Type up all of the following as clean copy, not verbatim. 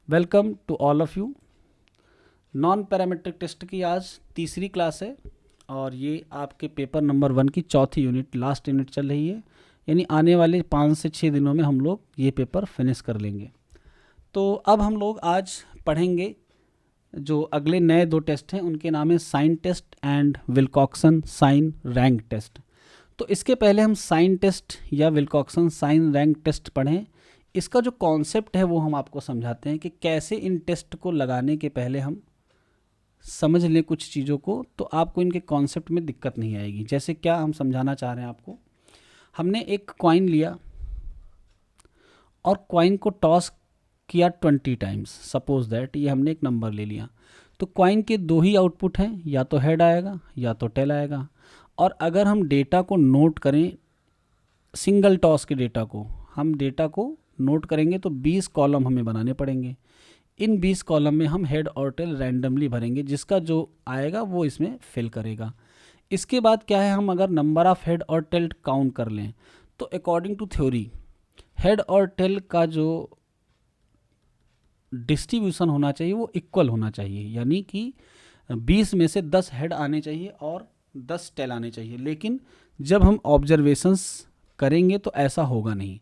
Welcome to all of you. Non parametric test की आज तीसरी क्लास है और ये आपके पेपर नंबर 1 की चौथी यूनिट, लास्ट यूनिट चल रही है। यानी आने वाले 5 से 6 दिनों में हम लोग ये पेपर फिनिश कर लेंगे। तो अब हम लोग आज पढ़ेंगे जो अगले नए 2 टेस्ट हैं, उनके नाम है sign test and Wilcoxon sign rank test. तो इसके पहले हम साइन टेस्ट या विल्कॉक्सन साइन रैंक टेस्ट पढ़ें। इसका जो कॉन्सेप्ट है वो हम आपको समझाते हैं कि कैसे इन टेस्ट को लगाने के पहले हम समझ लें कुछ चीज़ों को, तो आपको इनके कॉन्सेप्ट में दिक्कत नहीं आएगी। जैसे क्या हम समझाना चाह रहे हैं आपको, हमने एक कॉइन लिया और कॉइन को टॉस किया 20 टाइम्स। सपोज दैट ये हमने एक नंबर ले लिया, तो कॉइन के 2 ही आउटपुट हैं, या तो हेड आएगा या तो टेल आएगा। और अगर हम डेटा को नोट करें, सिंगल टॉस के डेटा को हम डेटा को नोट करेंगे तो 20 कॉलम हमें बनाने पड़ेंगे। इन 20 कॉलम में हम हेड और टेल रैंडमली भरेंगे, जिसका जो आएगा वो इसमें फिल करेगा। इसके बाद क्या है, हम अगर नंबर ऑफ़ हेड और टेल काउंट कर लें तो अकॉर्डिंग टू थ्योरी हेड और टेल का जो डिस्ट्रीब्यूशन होना चाहिए वो इक्वल होना चाहिए। यानी कि 20 में से 10 हेड आने चाहिए और 10 टेल आने चाहिए। लेकिन जब हम ऑब्जर्वेशंस करेंगे तो ऐसा होगा नहीं।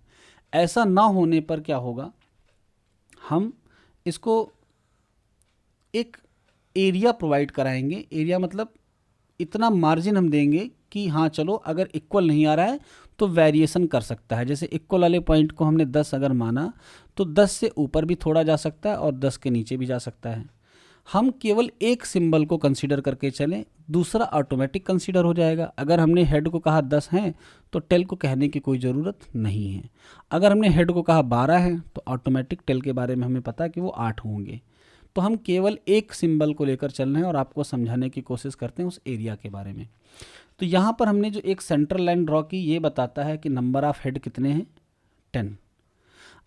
ऐसा ना होने पर क्या होगा, हम इसको एक एरिया प्रोवाइड कराएंगे। एरिया मतलब इतना मार्जिन हम देंगे कि हाँ चलो, अगर इक्वल नहीं आ रहा है तो वेरिएशन कर सकता है। जैसे इक्वल वाले पॉइंट को हमने 10 अगर माना तो 10 से ऊपर भी थोड़ा जा सकता है और 10 के नीचे भी जा सकता है। हम केवल एक सिंबल को कंसीडर करके चलें, दूसरा ऑटोमेटिक कंसीडर हो जाएगा। अगर हमने हेड को कहा 10 हैं तो टेल को कहने की कोई ज़रूरत नहीं है। अगर हमने हेड को कहा 12 हैं तो ऑटोमेटिक टेल के बारे में हमें पता है कि वो 8 होंगे। तो हम केवल एक सिंबल को लेकर चल रहे हैं और आपको समझाने की कोशिश करते हैं उस एरिया के बारे में। तो यहाँ पर हमने जो एक सेंट्रल लाइन ड्रॉ की, ये बताता है कि नंबर ऑफ़ हेड कितने हैं, 10।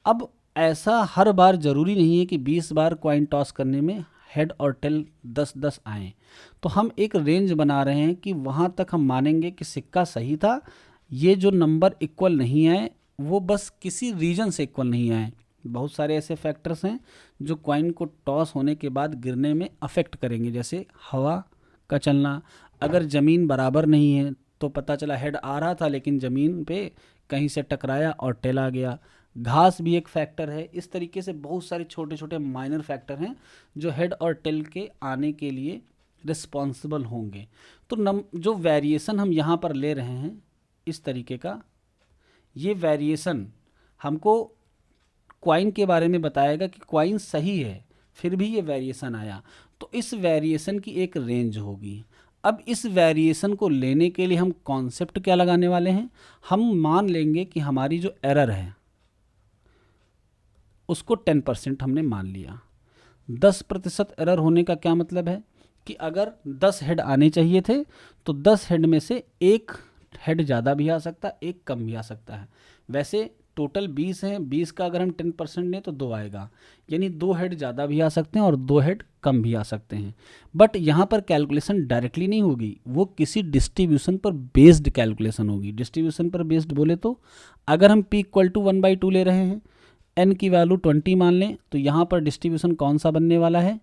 अब ऐसा हर बार ज़रूरी नहीं है कि 20 बार कॉइन टॉस करने में हेड और टेल 10-10 आएँ। तो हम एक रेंज बना रहे हैं कि वहाँ तक हम मानेंगे कि सिक्का सही था। ये जो नंबर इक्वल नहीं आए वो बस किसी रीजन से इक्वल नहीं आए। बहुत सारे ऐसे फैक्टर्स हैं जो कॉइन को टॉस होने के बाद गिरने में अफेक्ट करेंगे। जैसे हवा का चलना, अगर ज़मीन बराबर नहीं है तो पता चला हेड आ रहा था लेकिन ज़मीन पे कहीं से टकराया और टेल आ गया। घास भी एक फैक्टर है। इस तरीके से बहुत सारे छोटे छोटे माइनर फैक्टर हैं जो हेड और टेल के आने के लिए रिस्पॉन्सिबल होंगे। तो जो वेरिएशन हम यहाँ पर ले रहे हैं इस तरीके का, ये वेरिएशन हमको क्वाइन के बारे में बताएगा कि क्वाइन सही है फिर भी ये वेरिएशन आया। तो इस वेरिएशन की एक रेंज होगी। अब इस वेरिएशन को लेने के लिए हम कॉन्सेप्ट क्या लगाने वाले हैं, हम मान लेंगे कि हमारी जो एरर है उसको 10% हमने मान लिया। 10% एरर होने का क्या मतलब है कि अगर 10 हेड आने चाहिए थे तो 10 हेड में से एक हेड ज़्यादा भी आ सकता है, एक कम भी आ सकता है। वैसे टोटल 20 हैं, 20 का अगर हम 10% लें तो 2 आएगा। यानी 2 हेड ज़्यादा भी आ सकते हैं और 2 हेड कम भी आ सकते हैं। बट यहाँ पर कैलकुलेशन डायरेक्टली नहीं होगी, वो किसी डिस्ट्रीब्यूशन पर बेस्ड कैलकुलेशन होगी। डिस्ट्रीब्यूशन पर बेस्ड बोले तो अगर हम p = 1/2 ले रहे हैं, n की वैल्यू 20 मान लें, तो यहाँ पर डिस्ट्रीब्यूशन कौन सा बनने वाला है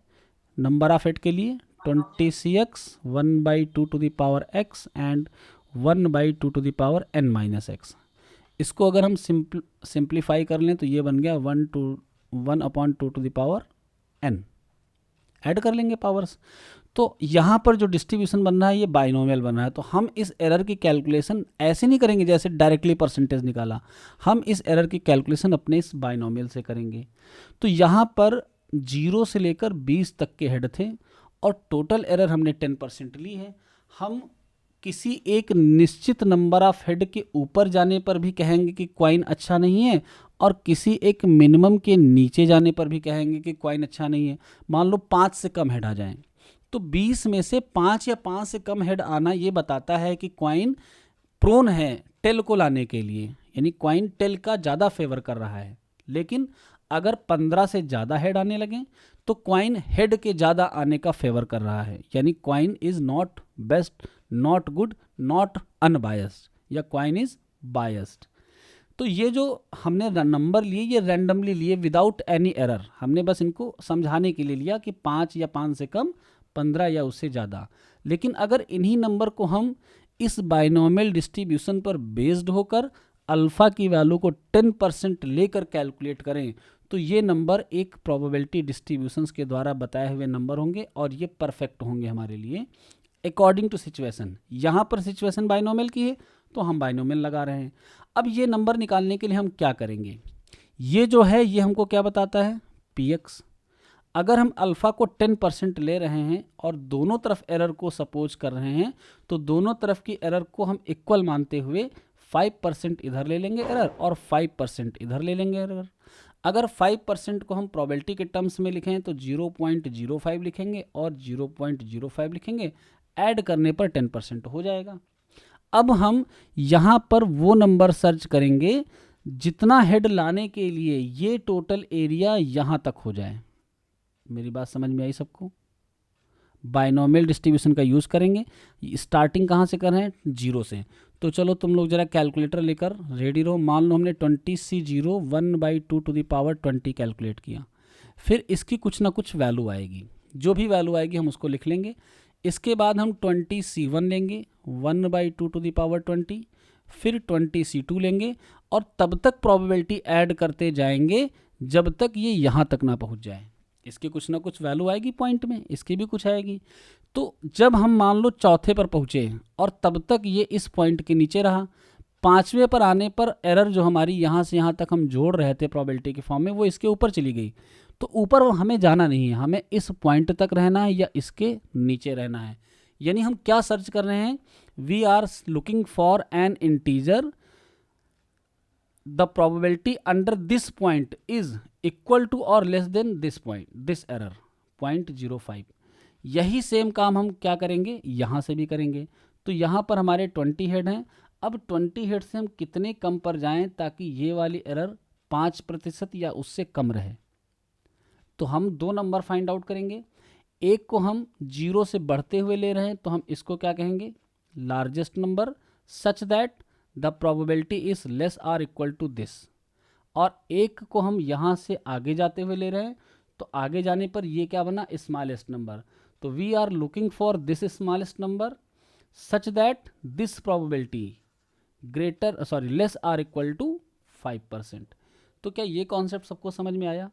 नंबर ऑफ हेड के लिए, 20cx 1/2 एंड 1/2 इसको अगर हम सिंप्लीफाई कर लें तो ये बन गया 1/2 ऐड कर लेंगे पावर्स। तो यहाँ पर जो डिस्ट्रीब्यूशन बन रहा है ये बाइनोमियल बन रहा है। तो हम इस एरर की कैलकुलेशन ऐसे नहीं करेंगे जैसे डायरेक्टली परसेंटेज निकाला, हम इस एरर की कैलकुलेशन अपने इस बाइनोमियल से करेंगे। तो यहाँ पर 0 से लेकर 20 तक के हेड थे और टोटल एरर हमने 10% ली है। हम किसी एक निश्चित नंबर ऑफ हेड के ऊपर जाने पर भी कहेंगे कि क्वाइन अच्छा नहीं है और किसी एक मिनिमम के नीचे जाने पर भी कहेंगे कि क्वाइन अच्छा नहीं है। मान लो 5 से कम हेड आ जाएं तो 20 में से 5 या 5 से कम हेड आना ये बताता है कि क्वाइन प्रोन है टेल को लाने के लिए, यानी क्वाइन टेल का ज़्यादा फेवर कर रहा है। लेकिन अगर 15 से ज़्यादा हेड आने लगे तो क्वाइन हेड के ज़्यादा आने का फेवर कर रहा है, यानी coin is not best, not good, not unbiased, या क्वाइन इज़ बायस्ड। तो ये जो हमने नंबर लिए ये रैंडमली लिए विदाउट एनी एरर, हमने बस इनको समझाने के लिए लिया कि 5 या 5 से कम, 15 या उससे ज़्यादा। लेकिन अगर इन्हीं नंबर को हम इस बाइनोमियल डिस्ट्रीब्यूशन पर बेस्ड होकर अल्फ़ा की वैल्यू को 10% लेकर कैलकुलेट करें तो ये नंबर एक प्रोबेबिलिटी डिस्ट्रीब्यूशंस के द्वारा बताए हुए नंबर होंगे और ये परफेक्ट होंगे हमारे लिए अकॉर्डिंग टू सिचुएशन। यहाँ पर सिचुएशन बाइनोमियल की है तो हम बाइनोमियल लगा रहे हैं। अब ये नंबर निकालने के लिए हम क्या करेंगे, ये जो है ये हमको क्या बताता है, px। अगर हम अल्फ़ा को 10% ले रहे हैं और दोनों तरफ एरर को सपोज कर रहे हैं तो दोनों तरफ की एरर को हम इक्वल मानते हुए 5% इधर ले लेंगे एरर और 5% इधर ले लेंगे एरर। अगर 5% को हम प्रोबेबिलिटी के टर्म्स में लिखें तो 0.05 लिखेंगे और 0.05 लिखेंगे, ऐड करने पर 10% हो जाएगा। अब हम यहाँ पर वो नंबर सर्च करेंगे जितना हेड लाने के लिए ये टोटल एरिया यहाँ तक हो जाए। मेरी बात समझ में आई सबको? बाइनोमियल डिस्ट्रीब्यूशन का यूज़ करेंगे। स्टार्टिंग कहाँ से कर रहे हैं, 0 से। तो चलो तुम लोग जरा कैलकुलेटर लेकर रेडी रहो। मान लो हमने 20C0 1/2 to the power 20 calculate किया, फिर इसकी कुछ ना कुछ वैल्यू आएगी, जो भी वैल्यू आएगी हम उसको लिख लेंगे। इसके बाद हम 20C1 लेंगे 1/2 टू द पावर 20, फिर 20C2 लेंगे और तब तक प्रोबेबिलिटी ऐड करते जाएंगे जब तक ये यहाँ तक ना पहुँच जाए। इसकी कुछ ना कुछ वैल्यू आएगी पॉइंट में, इसकी भी कुछ आएगी। तो जब हम मान लो चौथे पर पहुँचे और तब तक ये इस पॉइंट के नीचे रहा, पाँचवें पर आने पर एरर जो हमारी यहाँ से यहाँ तक हम जोड़ रहे थे प्रोबेबिलिटी के फॉर्म में वो इसके ऊपर चली गई। तो ऊपर हमें जाना नहीं है, हमें इस पॉइंट तक रहना है या इसके नीचे रहना है। यानी हम क्या सर्च कर रहे हैं, we are looking for an integer the probability under this point is equal to और less than this point, this error 0.05। यही सेम काम हम क्या करेंगे, यहाँ से भी करेंगे। तो यहाँ पर हमारे 20 हेड हैं। अब 20 हेड से हम कितने कम पर जाएं ताकि ये वाली एरर 5% या उससे कम रहे। तो हम दो नंबर फाइंड आउट करेंगे। एक को हम 0 से बढ़ते हुए ले रहे हैं तो हम इसको क्या कहेंगे, largest number such that the probability is less or equal to this. और एक को हम यहाँ से आगे जाते हुए ले रहे हैं तो आगे जाने पर ये क्या बना, स्मॉलेस्ट नंबर। तो we are looking for this smallest number such that this probability greater less or equal to 5%। तो क्या ये कॉन्सेप्ट सबको समझ में आया?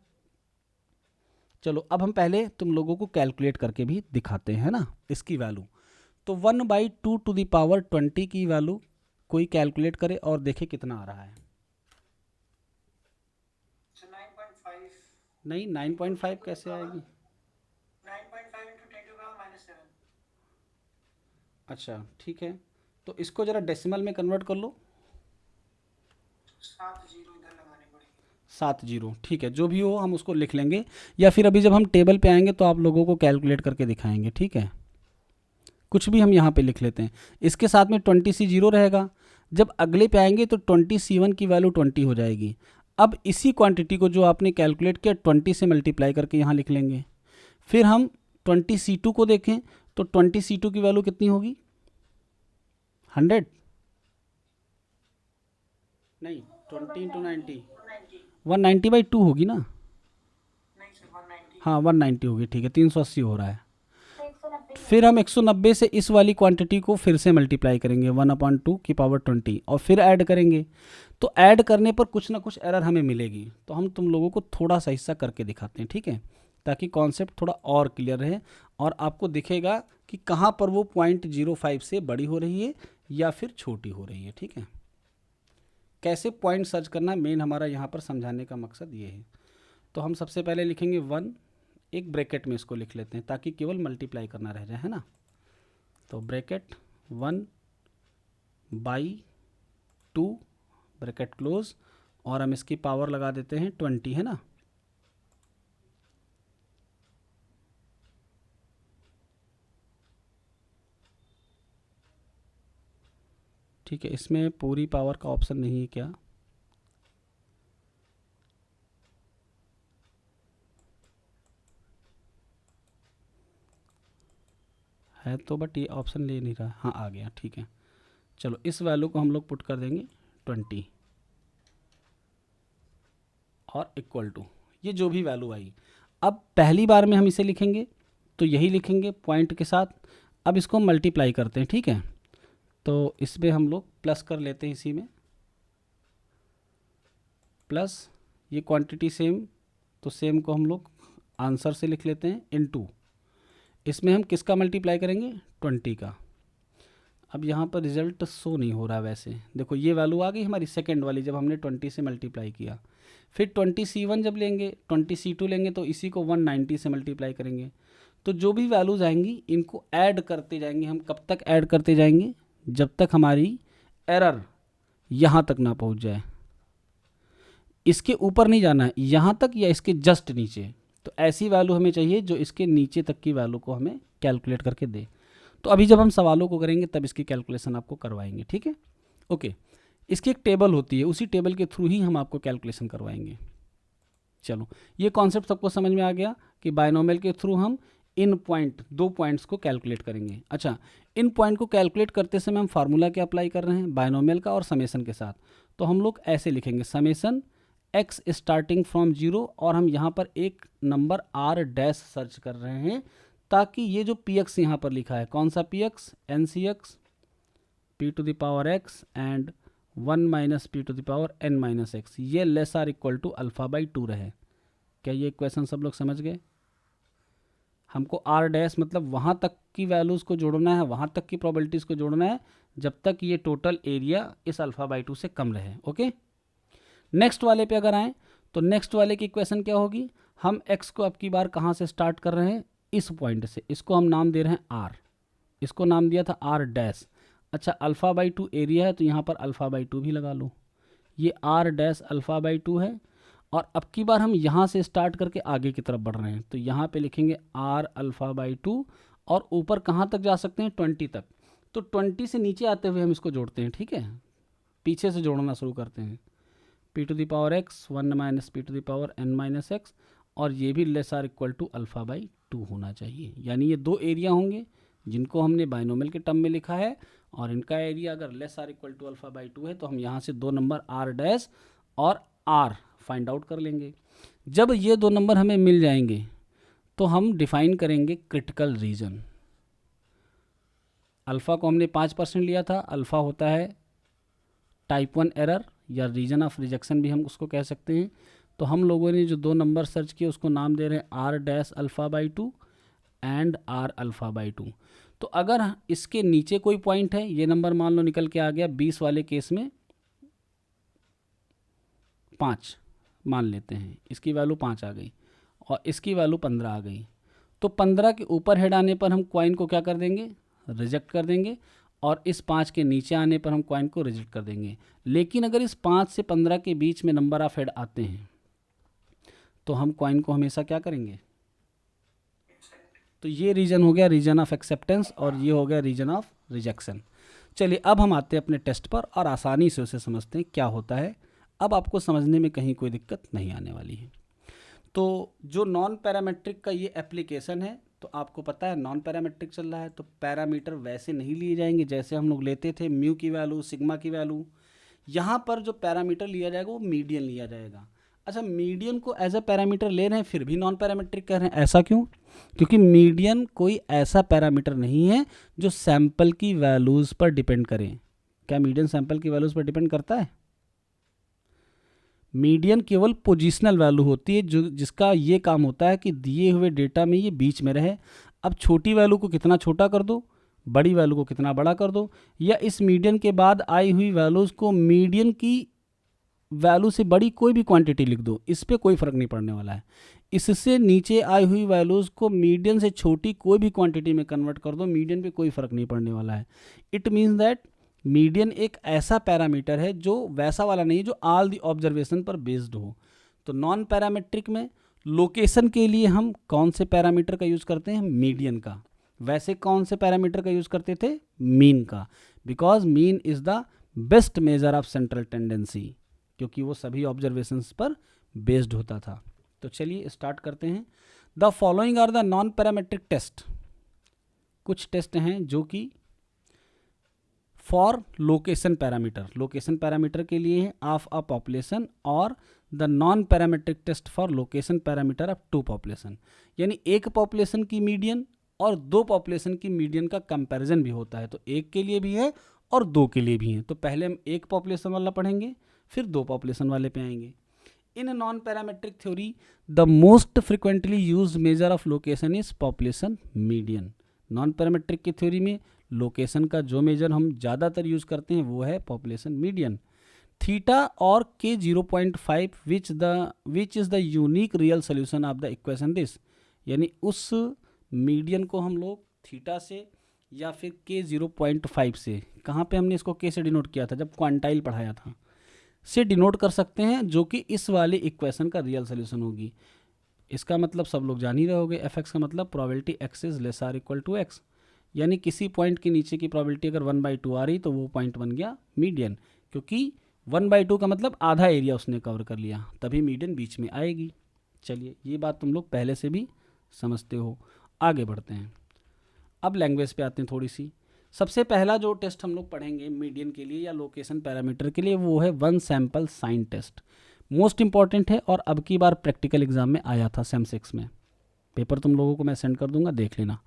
चलो अब हम पहले तुम लोगों को कैलकुलेट करके भी दिखाते हैं ना इसकी वैल्यू। तो 1/2 टू द पावर 20 की वैल्यू कोई कैलकुलेट करे और देखे कितना आ रहा है। 9.5। नहीं 9.5 कैसे आएगी? 9.5 into 10 to the power -7। अच्छा ठीक है, तो इसको जरा डेसिमल में कन्वर्ट कर लो। 7 जीरो इधर लगाने पड़ेंगे। 7 जीरो, ठीक है, जो भी हो हम उसको लिख लेंगे या फिर अभी जब हम टेबल पे आएंगे तो आप लोगों को कैलकुलेट करके दिखाएंगे। ठीक है, कुछ भी हम यहाँ पे लिख लेते हैं। इसके साथ में 20C0 रहेगा। जब अगले पे आएंगे तो 20C1 की वैल्यू 20 हो जाएगी। अब इसी क्वांटिटी को जो आपने कैलकुलेट किया 20 से मल्टीप्लाई करके यहाँ लिख लेंगे। फिर हम 20C2 को देखें तो 20C2 की वैल्यू कितनी होगी, 100 नहीं 20 इंटू 90 190/2 होगी ना। नहीं सर 190। हाँ 190 होगी, ठीक है, 380 हो रहा है। फिर हम 190 से इस वाली क्वांटिटी को फिर से मल्टीप्लाई करेंगे 1/2 की पावर 20 और फिर ऐड करेंगे। तो ऐड करने पर कुछ ना कुछ एरर हमें मिलेगी। तो हम तुम लोगों को थोड़ा सा हिस्सा करके दिखाते हैं, ठीक है, ताकि कॉन्सेप्ट थोड़ा और क्लियर रहे और आपको दिखेगा कि कहाँ पर वो 0.05 से बड़ी हो रही है या फिर छोटी हो रही है। ठीक है, कैसे पॉइंट सर्च करना मेन हमारा यहाँ पर समझाने का मकसद ये है। तो हम सबसे पहले लिखेंगे 1, एक ब्रैकेट में इसको लिख लेते हैं ताकि केवल मल्टीप्लाई करना रह जाए, है ना। तो ब्रैकेट 1/2 ब्रैकेट क्लोज और हम इसकी पावर लगा देते हैं 20, है ना। ठीक है, इसमें पूरी पावर का ऑप्शन नहीं है क्या? है तो बट ये ऑप्शन ले नहीं रहा। हाँ आ गया, ठीक है। चलो इस वैल्यू को हम लोग पुट कर देंगे 20। और इक्वल टू, ये जो भी वैल्यू आई। अब पहली बार में हम इसे लिखेंगे तो यही लिखेंगे पॉइंट के साथ। अब इसको मल्टीप्लाई करते हैं, ठीक है, तो इसमें हम लोग प्लस कर लेते हैं, इसी में प्लस, ये क्वांटिटी सेम, तो सेम को हम लोग आंसर से लिख लेते हैं इनटू, इसमें हम किसका मल्टीप्लाई करेंगे, 20 का। अब यहाँ पर रिजल्ट शो नहीं हो रहा वैसे, देखो ये वैल्यू आ गई हमारी सेकंड वाली जब हमने 20 से मल्टीप्लाई किया। फिर 20C1 जब लेंगे, 20C2 लेंगे तो इसी को 190 से मल्टीप्लाई करेंगे। तो जो भी वैल्यूज़ आएंगी इनको ऐड करते जाएंगे हम। कब तक ऐड करते जाएंगे, जब तक हमारी एरर यहाँ तक ना पहुँच जाए। इसके ऊपर नहीं जाना है, यहाँ तक या इसके जस्ट नीचे। तो ऐसी वैल्यू हमें चाहिए जो इसके नीचे तक की वैल्यू को हमें कैलकुलेट करके दे। तो अभी जब हम सवालों को करेंगे तब इसकी कैलकुलेशन आपको करवाएंगे, ठीक है, ओके। इसकी एक टेबल होती है, उसी टेबल के थ्रू ही हम आपको कैलकुलेशन करवाएंगे। चलो, ये कॉन्सेप्ट सबको समझ में आ गया कि बायनोमियल के थ्रू हम इन पॉइंट, 2 पॉइंट्स को कैलकुलेट करेंगे। अच्छा, इन पॉइंट को कैलकुलेट करते समय हम फार्मूला क्या अप्लाई कर रहे हैं, बायनोमियल का और समेसन के साथ। तो हम लोग ऐसे लिखेंगे, समेसन x स्टार्टिंग फ्रॉम 0, और हम यहाँ पर एक नंबर r डैश सर्च कर रहे हैं ताकि ये जो px यहाँ पर लिखा है, कौन सा px, ncx p to the power x and 1 minus p to the power n minus x, ये less or equal to alpha by 2 रहे। क्या ये क्वेश्चन सब लोग समझ गए? हमको r डैश मतलब वहाँ तक की वैल्यूज़ को जोड़ना है, वहाँ तक की प्रोबेबिलिटीज़ को जोड़ना है जब तक ये टोटल एरिया इस अल्फ़ा बाई 2 से कम रहे, ओके। नेक्स्ट वाले पे अगर आएँ तो नेक्स्ट वाले की इक्वेशन क्या होगी, हम x को अब की बार कहाँ से स्टार्ट कर रहे हैं, इस पॉइंट से। इसको हम नाम दे रहे हैं r, इसको नाम दिया था r डैश। अच्छा, अल्फ़ा बाई 2 एरिया है तो यहाँ पर अल्फ़ा बाई 2 भी लगा लो, ये r डैश अल्फ़ा बाई 2 है। और अब की बार हम यहाँ से स्टार्ट करके आगे की तरफ बढ़ रहे हैं तो यहाँ पे लिखेंगे r अल्फ़ा बाई 2, और ऊपर कहाँ तक जा सकते हैं, 20 तक। तो 20 से नीचे आते हुए हम इसको जोड़ते हैं, ठीक है, पीछे से जोड़ना शुरू करते हैं। p to the power x 1 minus p to the power n minus x, और ये भी less or equal to alpha by 2 होना चाहिए। यानी ये 2 एरिया होंगे जिनको हमने बाइनोमियल के टर्म में लिखा है, और इनका एरिया अगर less or equal to alpha by 2 है तो हम यहाँ से 2 नंबर r डैश और r फाइंड आउट कर लेंगे। जब ये 2 नंबर हमें मिल जाएंगे तो हम डिफाइन करेंगे क्रिटिकल रीजन। अल्फ़ा को हमने 5% लिया था, अल्फ़ा होता है टाइप 1 एरर या रीजन ऑफ रिजेक्शन भी हम उसको कह सकते हैं। तो हम लोगों ने जो 2 नंबर सर्च किए उसको नाम दे रहे हैं r dash alpha by 2 and r alpha by 2। तो अगर इसके नीचे कोई पॉइंट है, ये नंबर मान लो निकल के आ गया 20 वाले केस में 5 मान लेते हैं, इसकी वैल्यू 5 आ गई और इसकी वैल्यू 15 आ गई, तो 15 के ऊपर हेड आने पर हम कॉइन को क्या कर देंगे, रिजेक्ट कर देंगे, और इस 5 के नीचे आने पर हम कॉइन को रिजेक्ट कर देंगे। लेकिन अगर इस 5 से 15 के बीच में नंबर ऑफ हेड आते हैं तो हम कॉइन को हमेशा क्या करेंगे, तो ये रीजन हो गया रीजन ऑफ एक्सेप्टेंस और ये हो गया रीजन ऑफ रिजेक्शन। चलिए अब हम आते हैं अपने टेस्ट पर और आसानी से उसे समझते हैं क्या होता है। अब आपको समझने में कहीं कोई दिक्कत नहीं आने वाली है। तो जो नॉन पैरामेट्रिक का ये एप्लीकेशन है, तो आपको पता है नॉन पैरामेट्रिक चल रहा है तो पैरामीटर वैसे नहीं लिए जाएंगे जैसे हम लोग लेते थे म्यू की वैल्यू, सिग्मा की वैल्यू। यहाँ पर जो पैरामीटर लिया जाएगा वो मीडियन लिया जाएगा। अच्छा, मीडियन को एज अ पैरामीटर ले रहे हैं फिर भी नॉन पैरामेट्रिक कह रहे हैं, ऐसा क्यों? क्योंकि मीडियन कोई ऐसा पैरामीटर नहीं है जो सैंपल की वैल्यूज़ पर डिपेंड करें। क्या मीडियन सैंपल की वैल्यूज़ पर डिपेंड करता है? मीडियन केवल पोजिशनल वैल्यू होती है जो जिसका ये काम होता है कि दिए हुए डेटा में ये बीच में रहे। अब छोटी वैल्यू को कितना छोटा कर दो, बड़ी वैल्यू को कितना बड़ा कर दो, या इस मीडियन के बाद आई हुई वैल्यूज़ को मीडियन की वैल्यू से बड़ी कोई भी क्वांटिटी लिख दो, इस पर कोई फ़र्क नहीं पड़ने वाला है। इससे नीचे आई हुई वैल्यूज़ को मीडियन से छोटी कोई भी क्वांटिटी में कन्वर्ट कर दो, मीडियन पे कोई फ़र्क नहीं पड़ने वाला है। इट मीन्स दैट मीडियन एक ऐसा पैरामीटर है जो वैसा वाला नहीं है जो ऑल द ऑब्जर्वेशन पर बेस्ड हो। तो नॉन पैरामेट्रिक में लोकेशन के लिए हम कौन से पैरामीटर का यूज़ करते हैं? मीडियन का। वैसे कौन से पैरामीटर का यूज़ करते थे? मीन का, because mean is the best measure of central tendency, क्योंकि वो सभी ऑब्जर्वेशंस पर बेस्ड होता था। तो चलिए स्टार्ट करते हैं। The following are the non parametric test. कुछ टेस्ट हैं जो कि for location parameter, location parameter के लिए है ऑफ अ पॉपुलेशन और the non parametric test for location parameter of two population, यानी एक पॉपुलेशन की मीडियन और दो पॉपुलेशन की मीडियन का कंपैरिजन भी होता है, तो एक के लिए भी है और दो के लिए भी है। तो पहले हम एक पॉपुलेशन वाला पढ़ेंगे, फिर दो पॉपुलेशन वाले पे आएंगे। In non parametric theory the most frequently use measure of location is population median. Non parametric की थ्योरी में लोकेशन का जो मेजर हम ज़्यादातर यूज करते हैं वो है पॉपुलेशन मीडियन। थीटा और के 0.5 which is the unique real solution of the equation this, यानी उस मीडियन को हम लोग थीटा से या फिर के 0.5 से, कहाँ पे हमने इसको के से डिनोट किया था जब क्वांटाइल पढ़ाया था, से डिनोट कर सकते हैं, जो कि इस वाले इक्वेशन का रियल सोल्यूशन होगी। इसका मतलब सब लोग जान ही रहे होंगे, एफ एक्स का मतलब probability X is less or equal to X, यानी किसी पॉइंट के नीचे की प्रोबेबिलिटी अगर 1/2 आ रही तो वो पॉइंट बन गया मीडियन, क्योंकि 1/2 का मतलब आधा एरिया उसने कवर कर लिया, तभी मीडियन बीच में आएगी। चलिए, ये बात तुम लोग पहले से भी समझते हो। आगे बढ़ते हैं, अब लैंग्वेज पे आते हैं थोड़ी सी। सबसे पहला जो टेस्ट हम लोग पढ़ेंगे मीडियन के लिए या लोकेशन पैरामीटर के लिए वो है one sample sign test. Most important है और अब की बार प्रैक्टिकल एग्जाम में आया था सेम 6 में। पेपर तुम लोगों को मैं सेंड कर दूंगा, देख लेना।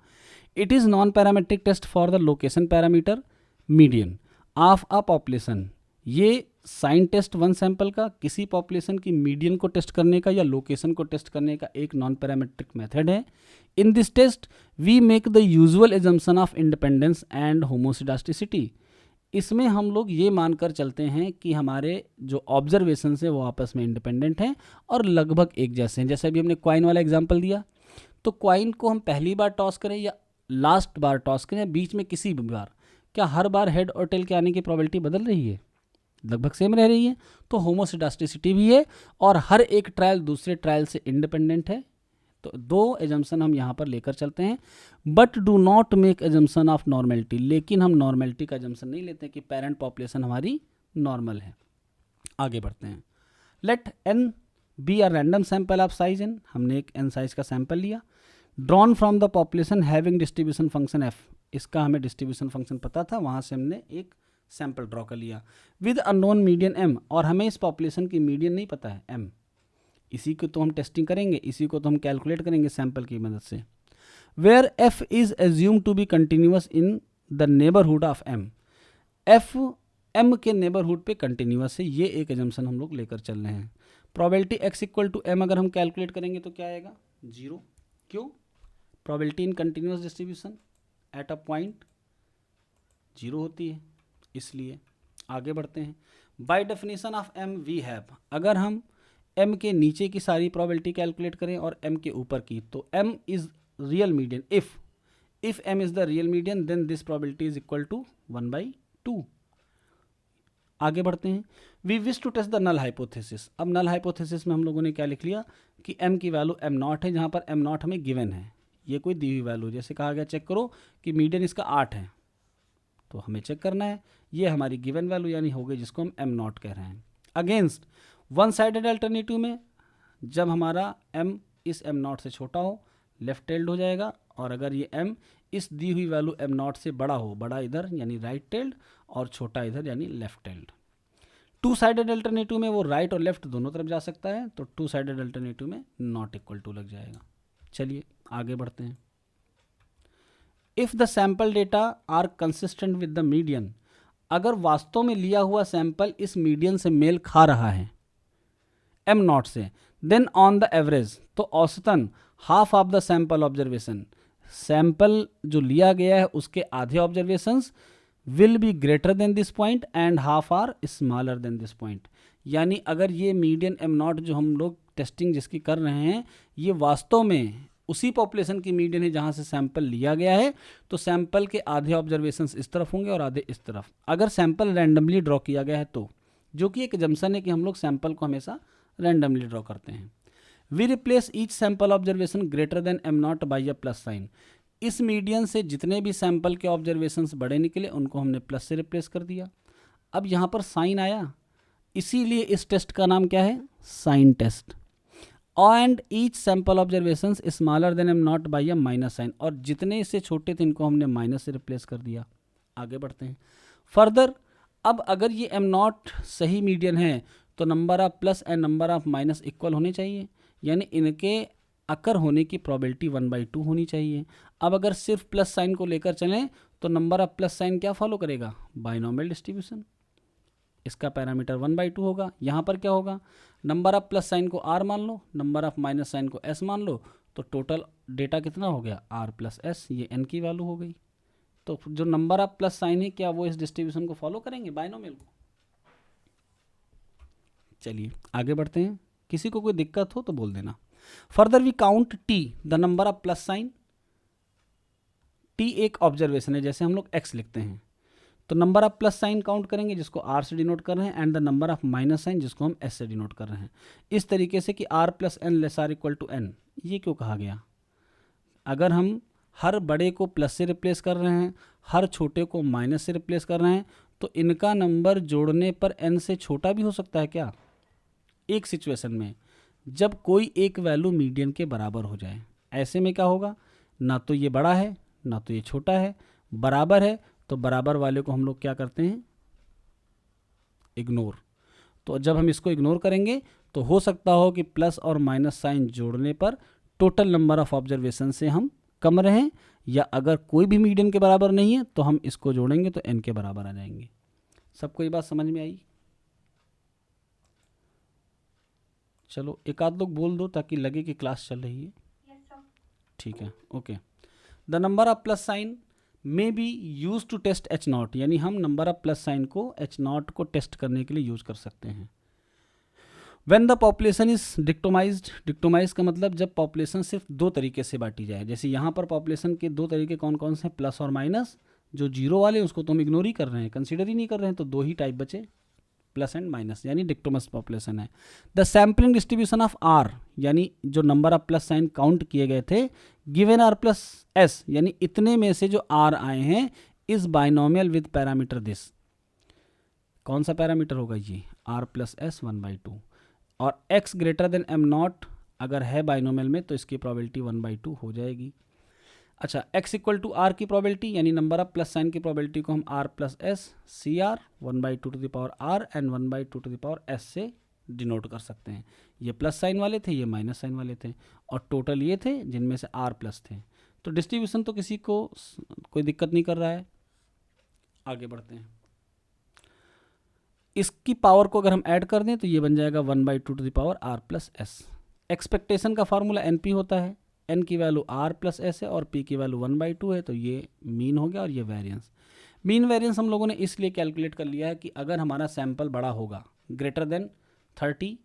It is non parametric test for the location parameter median of a population. ये साइन टेस्ट वन सैंपल का किसी पॉपुलेशन की मीडियन को टेस्ट करने का या लोकेशन को टेस्ट करने का एक नॉन पैरामीट्रिक मेथड है। In this test we make the usual assumption of independence and homoscedasticity. इसमें हम लोग ये मानकर चलते हैं कि हमारे जो ऑब्जर्वेशन है वो आपस में इंडिपेंडेंट हैं और लगभग एक जैसे हैं। जैसे अभी हमने क्वाइन वाला एग्जाम्पल दिया, तो क्वाइन को हम पहली बार टॉस करें या लास्ट बार टॉस करें या बीच में किसी भी बार, क्या हर बार हेड और टेल के आने की प्रोबेबिलिटी बदल रही है? लगभग सेम रह रही है। तो होमोसिडास्टिसिटी भी है और हर एक ट्रायल दूसरे ट्रायल से इंडिपेंडेंट है। तो दो एजम्पशन हम यहाँ पर लेकर चलते हैं, but do not make assumption of normality. लेकिन हम नॉर्मेलिटी का एजम्पशन नहीं लेते कि पेरेंट पॉपुलेशन हमारी नॉर्मल है। आगे बढ़ते हैं। Let N be a random sample of size N. हमने एक एन साइज का सैंपल लिया, drawn from the population having distribution function F. इसका हमें डिस्ट्रीब्यूशन फंक्शन पता था, वहाँ से हमने एक सैंपल ड्रॉ कर लिया विद अननोन मीडियन एम, और हमें इस पॉपुलेशन की मीडियन नहीं पता है एम। इसी को तो हम टेस्टिंग करेंगे, इसी को तो हम कैलकुलेट करेंगे सैंपल की मदद से। Where F is assume to be continuous in the neighbourhood of M. F M के नेबरहुड पे कंटिन्यूअस है, ये एक एजम्पशन हम लोग लेकर चल रहे हैं। Probability X equal to M अगर हम कैलकुलेट करेंगे तो क्या आएगा? 0। क्यों? Probability in continuous distribution at a point 0 होती है, इसलिए। आगे बढ़ते हैं। By definition of M we have, अगर हम एम के नीचे की सारी प्रोबेबिलिटी कैलकुलेट करें और एम के ऊपर की, तो M is real median. If M is the real median then this probability is equal to 1/2। आगे बढ़ते हैं। We wish to test the null hypothesis. अब नल हाइपोथेसिस में हम लोगों ने क्या लिख लिया कि एम की वैल्यू m0 है, जहाँ पर m0 हमें गिवन है, ये कोई दी हुई वैल्यू। जैसे कहा गया चेक करो कि मीडियन इसका 8 है, तो हमें चेक करना है, ये हमारी गिवन वैल्यू यानी हो गई जिसको हम m0 कह रहे हैं। अगेंस्ट वन साइडेड अल्टरनेटिव में जब हमारा m इस m0 से छोटा हो लेफ्ट टेल्ड हो जाएगा, और अगर ये m इस दी हुई वैल्यू m0 से बड़ा हो, बड़ा इधर यानी राइट टेल्ड और छोटा इधर यानी left tailed. To sided alternative में वो राइट और लेफ्ट दोनों तरफ जा सकता है, तो टू साइडेड अल्टरनेटिव में नॉट इक्वल टू लग जाएगा। चलिए आगे बढ़ते हैं। If the sample data are consistent with the median, अगर वास्तव में लिया हुआ सैंपल इस मीडियन से मेल खा रहा है m0 से, देन ऑन द एवरेज, तो औसतन half of the sample observation, sample जो लिया गया है उसके आधे observations will be greater than this point and half are smaller than this point. यानी अगर ये मीडियन m0 जो हम लोग टेस्टिंग जिसकी कर रहे हैं, ये वास्तव में उसी पॉपुलेशन की मीडियन है जहाँ से सैंपल लिया गया है, तो सैंपल के आधे ऑब्जर्वेशंस इस तरफ होंगे और आधे इस तरफ। अगर सैंपल रैंडमली ड्रॉ किया गया है तो, जो कि एक जम्पशन है कि हम लोग सैंपल को हमेशा रैंडमली ड्रॉ करते हैं। We replace each sample observation greater than m0 by a plus sign. इस मीडियन से जितने भी सैंपल के ऑब्जर्वेशंस बड़े निकले उनको हमने प्लस से रिप्लेस कर दिया। अब यहाँ पर साइन आया, इसीलिए इस टेस्ट का नाम क्या है? Sign test. And each sample observation smaller than m0 by a minus sign, और जितने इससे छोटे थे इनको हमने माइनस से रिप्लेस कर दिया। आगे बढ़ते हैं। फर्दर, अब अगर ये m0 सही मीडियन है तो number of plus and number of minus equal होने चाहिए, यानी इनके अकर होने की प्रोबेबिलिटी 1/2 होनी चाहिए। अब अगर सिर्फ प्लस साइन को लेकर चलें तो नंबर ऑफ प्लस साइन क्या फॉलो करेगा, बाइनोमियल डिस्ट्रीब्यूशन, इसका पैरामीटर 1/2 होगा। यहाँ पर क्या होगा, नंबर ऑफ प्लस साइन को r मान लो, नंबर ऑफ माइनस साइन को s मान लो, तो टोटल डेटा कितना हो गया r प्लस s, ये n की वैल्यू हो गई। तो जो नंबर ऑफ प्लस साइन है क्या वो इस डिस्ट्रीब्यूशन को फॉलो करेंगे, बाइनोमियल को। चलिए आगे बढ़ते हैं, किसी को कोई दिक्कत हो तो बोल देना। Further we count t the number of plus sign, t एक ऑब्जर्वेशन है, जैसे हम लोग x लिखते हैं, तो number of plus sign count करेंगे जिसको r से डिनोट कर रहे हैं, and the number of minus sign जिसको हम s से डिनोट कर रहे हैं, इस तरीके से कि r plus N less or equal to n। ये क्यों कहा गया, अगर हम हर बड़े को प्लस से रिप्लेस कर रहे हैं, हर छोटे को माइनस से रिप्लेस कर रहे हैं, तो इनका नंबर जोड़ने पर n से छोटा भी हो सकता है क्या, एक सिचुएशन में जब कोई एक वैल्यू मीडियन के बराबर हो जाए। ऐसे में क्या होगा, ना तो ये बड़ा है ना तो ये छोटा है, बराबर है, तो बराबर वाले को हम लोग क्या करते हैं, इग्नोर। तो जब हम इसको इग्नोर करेंगे तो हो सकता हो कि प्लस और माइनस साइन जोड़ने पर टोटल नंबर ऑफ ऑब्जर्वेशन से हम कम रहें, या अगर कोई भी मीडियन के बराबर नहीं है तो हम इसको जोड़ेंगे तो n के बराबर आ जाएंगे। सबको ये बात समझ में आई। चलो एक आध लोग बोल दो ताकि लगे कि क्लास चल रही है। ठीक है, okay. The number of plus sign may be use to test h0, यानी हम नंबर ऑफ प्लस साइन को h0 को टेस्ट करने के लिए यूज कर सकते हैं। व्हेन द पॉपुलेशन इज डिक्टोमाइज्ड, डिक्टोमाइज का मतलब जब पॉपुलेशन सिर्फ दो तरीके से बांटी जाए, जैसे यहाँ पर पॉपुलेशन के दो तरीके कौन कौन से हैं, प्लस और माइनस। जो जीरो वाले उसको तो हम इग्नोर ही कर रहे हैं, कंसीडर ही नहीं कर रहे हैं, तो दो ही टाइप बचे, प्लस एंड माइनस, यानी डिक्टोमस पॉपुलेशन है। The sampling distribution of R, यानी जो number of plus sign count किए गए थे, गिवन आर प्लस एस, यानी इतने में से जो आर आए हैं, is binomial with parameter this. कौन सा पैरामीटर होगा ये, आर प्लस एस 1/2, और x ग्रेटर देन m0 अगर है बाइनोमियल में तो इसकी प्रोबेबिलिटी 1/2 हो जाएगी। अच्छा, x इक्वल टू आर की प्रोबेबिलिटी, यानी नंबर ऑफ प्लस साइन की प्रोबेबिलिटी को हम r plus S C R 1/2 to the power r and 1/2 to the power s से डिनोट कर सकते हैं। ये प्लस साइन वाले थे, ये माइनस साइन वाले थे, और टोटल ये थे जिनमें से r प्लस थे। तो डिस्ट्रीब्यूशन तो किसी को कोई दिक्कत नहीं कर रहा है। आगे बढ़ते हैं, इसकी पावर को अगर हम ऐड कर दें तो ये बन जाएगा 1/2 to the power r plus S. Expectation का फार्मूला np होता है, n की वैल्यू r प्लस एस है और p की वैल्यू 1/2 है, तो ये मीन हो गया और ये वेरिएंस। मीन वेरिएंस हम लोगों ने इसलिए कैलकुलेट कर लिया है कि अगर हमारा सैंपल बड़ा होगा ग्रेटर देन 30,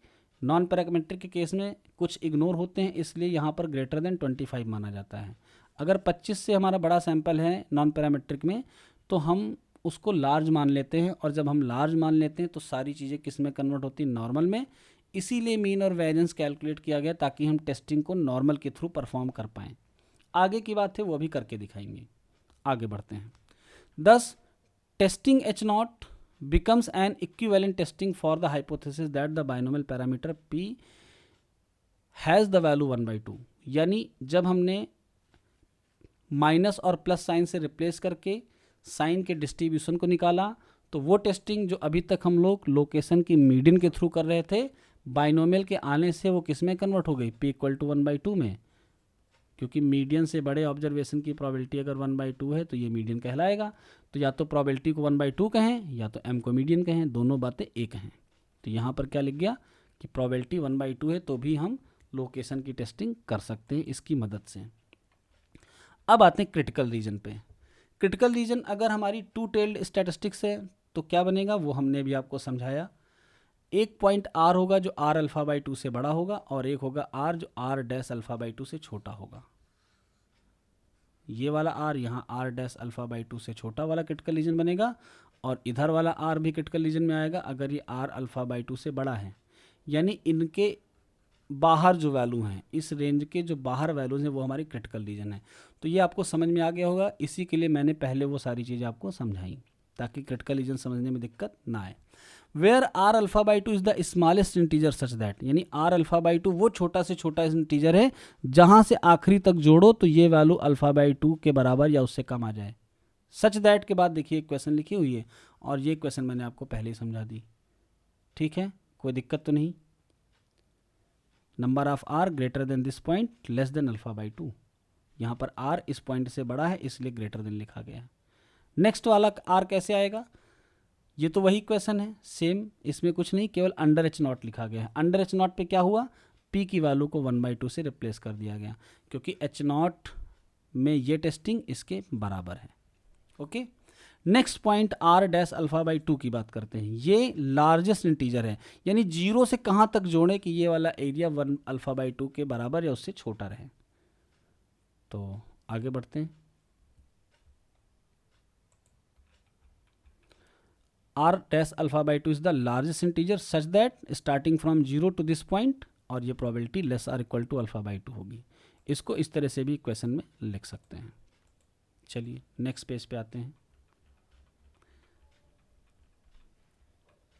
नॉन पैरामीट्रिक के केस में कुछ इग्नोर होते हैं, इसलिए यहाँ पर ग्रेटर देन 25 माना जाता है। अगर 25 से हमारा बड़ा सैंपल है नॉन पैरामीट्रिक में तो हम उसको लार्ज मान लेते हैं, और जब हम लार्ज मान लेते हैं तो सारी चीज़ें किस में कन्वर्ट होती हैं, नॉर्मल में। इसीलिए मीन और वेरिएंस कैलकुलेट किया गया ताकि हम टेस्टिंग को नॉर्मल के थ्रू परफॉर्म कर पाएँ। आगे की बात है वो भी करके दिखाएंगे। आगे बढ़ते हैं। दस, testing H0 becomes an equivalent testing for the hypothesis that the binomial parameter p has the value 1/2, यानी जब हमने माइनस और प्लस साइन से रिप्लेस करके साइन के डिस्ट्रीब्यूशन को निकाला, तो वो टेस्टिंग जो अभी तक हम लोग लोकेशन की मीडियन के थ्रू कर रहे थे, बाइनोमियल के आने से वो किस में कन्वर्ट हो गई, p इक्वल टू 1/2 में, क्योंकि मीडियन से बड़े ऑब्जर्वेशन की प्रोबेबिलिटी अगर 1/2 है तो ये मीडियन कहलाएगा। तो या तो प्रोबेबिलिटी को 1/2 कहें या तो m को मीडियन कहें, दोनों बातें एक हैं। तो यहाँ पर क्या लिख गया कि प्रोबेबिलिटी 1/2 है तो भी हम लोकेशन की टेस्टिंग कर सकते हैं इसकी मदद से। अब आते हैं क्रिटिकल रीजन पे। क्रिटिकल रीजन अगर हमारी टू टेल्ड स्टैटिस्टिक्स है तो क्या बनेगा वो हमने भी आपको समझाया। एक पॉइंट r होगा जो r अल्फ़ा/2 से बड़ा होगा, और एक होगा r जो r डैश अल्फ़ा/2 से छोटा होगा। ये वाला r यहाँ r डैश अल्फ़ा/2 से छोटा वाला क्रिटिकल रीजन बनेगा, और इधर वाला r भी क्रिटिकल रीजन में आएगा अगर ये r अल्फ़ा/2 से बड़ा है। यानी इनके बाहर जो वैल्यू हैं, इस रेंज के जो बाहर वैल्यूज़ हैं वो हमारी क्रिटिकल रीजन है। तो ये आपको समझ में आ गया होगा, इसी के लिए मैंने पहले वो सारी चीज़ें आपको समझाई ताकि क्रिटिकल रीजन समझने में दिक्कत ना आए। Where r alpha is the smallest integer such that, यानी r अल्फ़ा/2 वो छोटा से छोटा इंटीजर है जहाँ से आखिरी तक जोड़ो तो ये वैल्यू अल्फ़ा/2 के बराबर या उससे कम आ जाए। सच दैट के बाद देखिए एक क्वेश्चन लिखी हुई है, और ये क्वेश्चन मैंने आपको पहले ही समझा दी। ठीक है, कोई दिक्कत तो नहीं। Number of R greater than this point less than alpha by 2, यहाँ पर आर इस पॉइंट से बड़ा है इसलिए ग्रेटर देन लिखा गया। नेक्स्ट वाला आर कैसे आएगा, ये तो वही क्वेश्चन है सेम, इसमें कुछ नहीं, केवल अंडर एच नॉट लिखा गया है। अंडर एच नॉट पे क्या हुआ, पी की वैल्यू को 1/2 से रिप्लेस कर दिया गया, क्योंकि एच नॉट में ये टेस्टिंग इसके बराबर है। Okay, next point R dash alpha by 2 की बात करते हैं। ये लार्जेस्ट इंटीजर है, यानी जीरो से कहाँ तक जोड़े कि ये वाला एरिया 1 अल्फा बाई 2 के बराबर या उससे छोटा रहे। तो आगे बढ़ते हैं। r dash alpha by 2 is the largest integer such that starting from 0 to this point, और ये probability less or equal to alpha by 2 होगी। इसको इस तरह से भी क्वेश्चन में लिख सकते हैं। चलिए नेक्स्ट पेज पे आते हैं।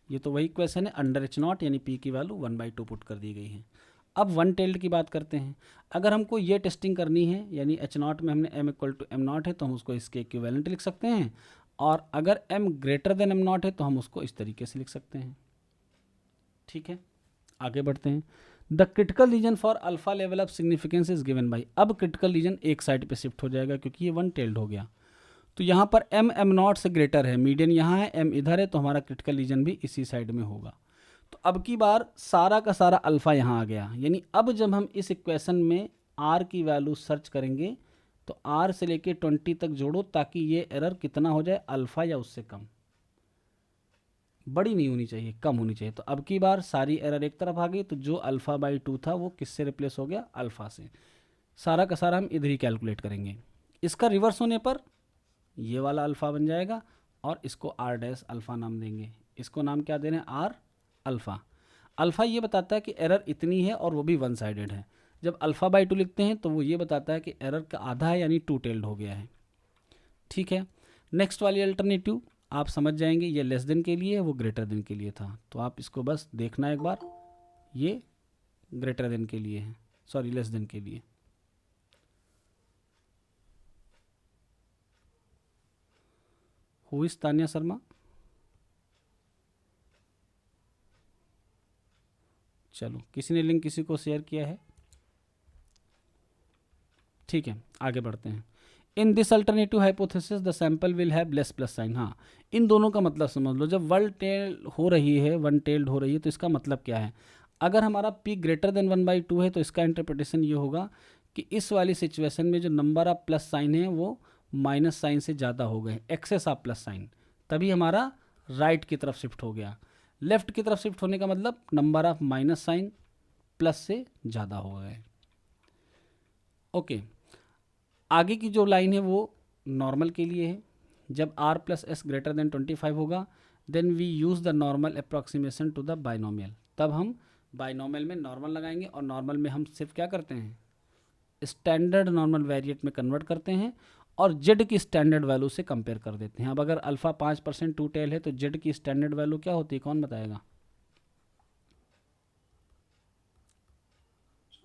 ये तो वही क्वेश्चन है, अंडर एच नॉट यानी p की वैल्यू 1/2 पुट कर दी गई है। अब वन टेल्ड की बात करते हैं। अगर हमको ये टेस्टिंग करनी है, यानी एच नॉट में हमने m equal to m naught है तो हम उसको इसके इक्विवेलेंट लिख सकते हैं, और अगर m greater than m naught है तो हम उसको इस तरीके से लिख सकते हैं। ठीक है, आगे बढ़ते हैं। The critical reason for alpha level of significance is given by, अब क्रिटिकल रीजन एक साइड पे शिफ्ट हो जाएगा क्योंकि ये वन टेल्ड हो गया। तो यहाँ पर m नॉट से ग्रेटर है, मीडियन यहाँ है, m इधर है, तो हमारा क्रिटिकल रीजन भी इसी साइड में होगा। तो अब की बार सारा का सारा अल्फा यहाँ आ गया, यानी अब जब हम इस इक्वेशन में r की वैल्यू सर्च करेंगे तो r से लेके 20 तक जोड़ो ताकि ये एरर कितना हो जाए, अल्फा या उससे कम, बड़ी नहीं होनी चाहिए, कम होनी चाहिए। तो अब की बार सारी एरर एक तरफ आ गई, तो जो अल्फा बाई 2 था वो किससे रिप्लेस हो गया, अल्फा से। सारा का सारा हम इधर ही कैलकुलेट करेंगे। इसका रिवर्स होने पर ये वाला अल्फा बन जाएगा और इसको आर डैश अल्फा नाम देंगे। इसको नाम क्या दे रहे हैं, आर अल्फा। अल्फा ये बताता है कि एरर इतनी है और वो भी वन साइडेड है। जब अल्फा बाई 2 लिखते हैं तो वो ये बताता है कि एरर का आधा है, यानी 2 टेल्ड हो गया है। ठीक है, नेक्स्ट वाली अल्टरनेटिव आप समझ जाएंगे, ये लेस देन के लिए, वो ग्रेटर देन के लिए था। तो आप इसको बस देखना एक बार, ये ग्रेटर देन के लिए है, सॉरी लेस देन के लिए। Who is Tania Sharma? चलो, किसी ने लिंक किसी को शेयर किया है? ठीक है, आगे बढ़ते हैं। In this alternative hypothesis the sample will have less plus sign. हाँ, इन दोनों का मतलब समझ लो। जब वन टेल्ड हो रही है, वन टेल्ड हो रही है, तो इसका मतलब क्या है, अगर हमारा p ग्रेटर देन 1/2 है तो इसका इंटरप्रिटेशन ये होगा कि इस वाली सिचुएशन में जो नंबर ऑफ प्लस साइन है वो माइनस साइन से ज़्यादा हो गए, एक्सेस ऑफ प्लस साइन, तभी हमारा राइट की तरफ शिफ्ट हो गया। लेफ्ट की तरफ शिफ्ट होने का मतलब number of minus sign plus से ज़्यादा हो गए। ओके, आगे की जो लाइन है वो नॉर्मल के लिए है। जब r plus S greater than 25 होगा then we use the normal approximation to the binomial. तब हम बाइनोमियल में नॉर्मल लगाएंगे, और नॉर्मल में हम सिर्फ क्या करते हैं, स्टैंडर्ड नॉर्मल वेरिएट में कन्वर्ट करते हैं और z की स्टैंडर्ड वैल्यू से कंपेयर कर देते हैं। अब अगर अल्फा 5% 2 टेल है तो z की स्टैंडर्ड वैल्यू क्या होती है, कौन बताएगा?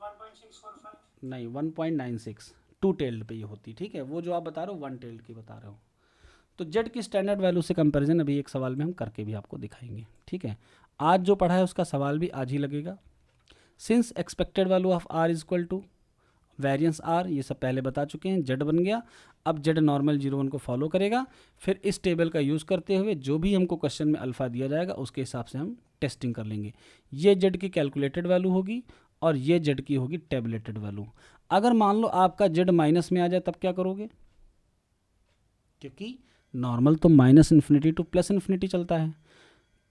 1.645 नहीं, 1.96 टू टेल्ड पे ये होती। ठीक है, वो जो आप बता रहे हो वन टेल्ड की बता रहे हो। तो जेड की स्टैंडर्ड वैल्यू से कंपैरिजन अभी एक सवाल में हम करके भी आपको दिखाएंगे। ठीक है, आज जो पढ़ा है उसका सवाल भी आज ही लगेगा। Since expected value of R is equal to variance R, ये सब पहले बता चुके हैं, जेड बन गया। अब जेड नॉर्मल 0 को फॉलो करेगा, फिर इस टेबल का यूज़ करते हुए जो भी हमको क्वेश्चन में अल्फा दिया जाएगा उसके हिसाब से हम टेस्टिंग कर लेंगे। ये जेड की कैलकुलेटेड वैल्यू होगी और ये जेड की होगी टेबलेटेड वैल्यू। अगर मान लो आपका जेड माइनस में आ जाए तब क्या करोगे, क्योंकि नॉर्मल तो minus infinity two plus infinity चलता है।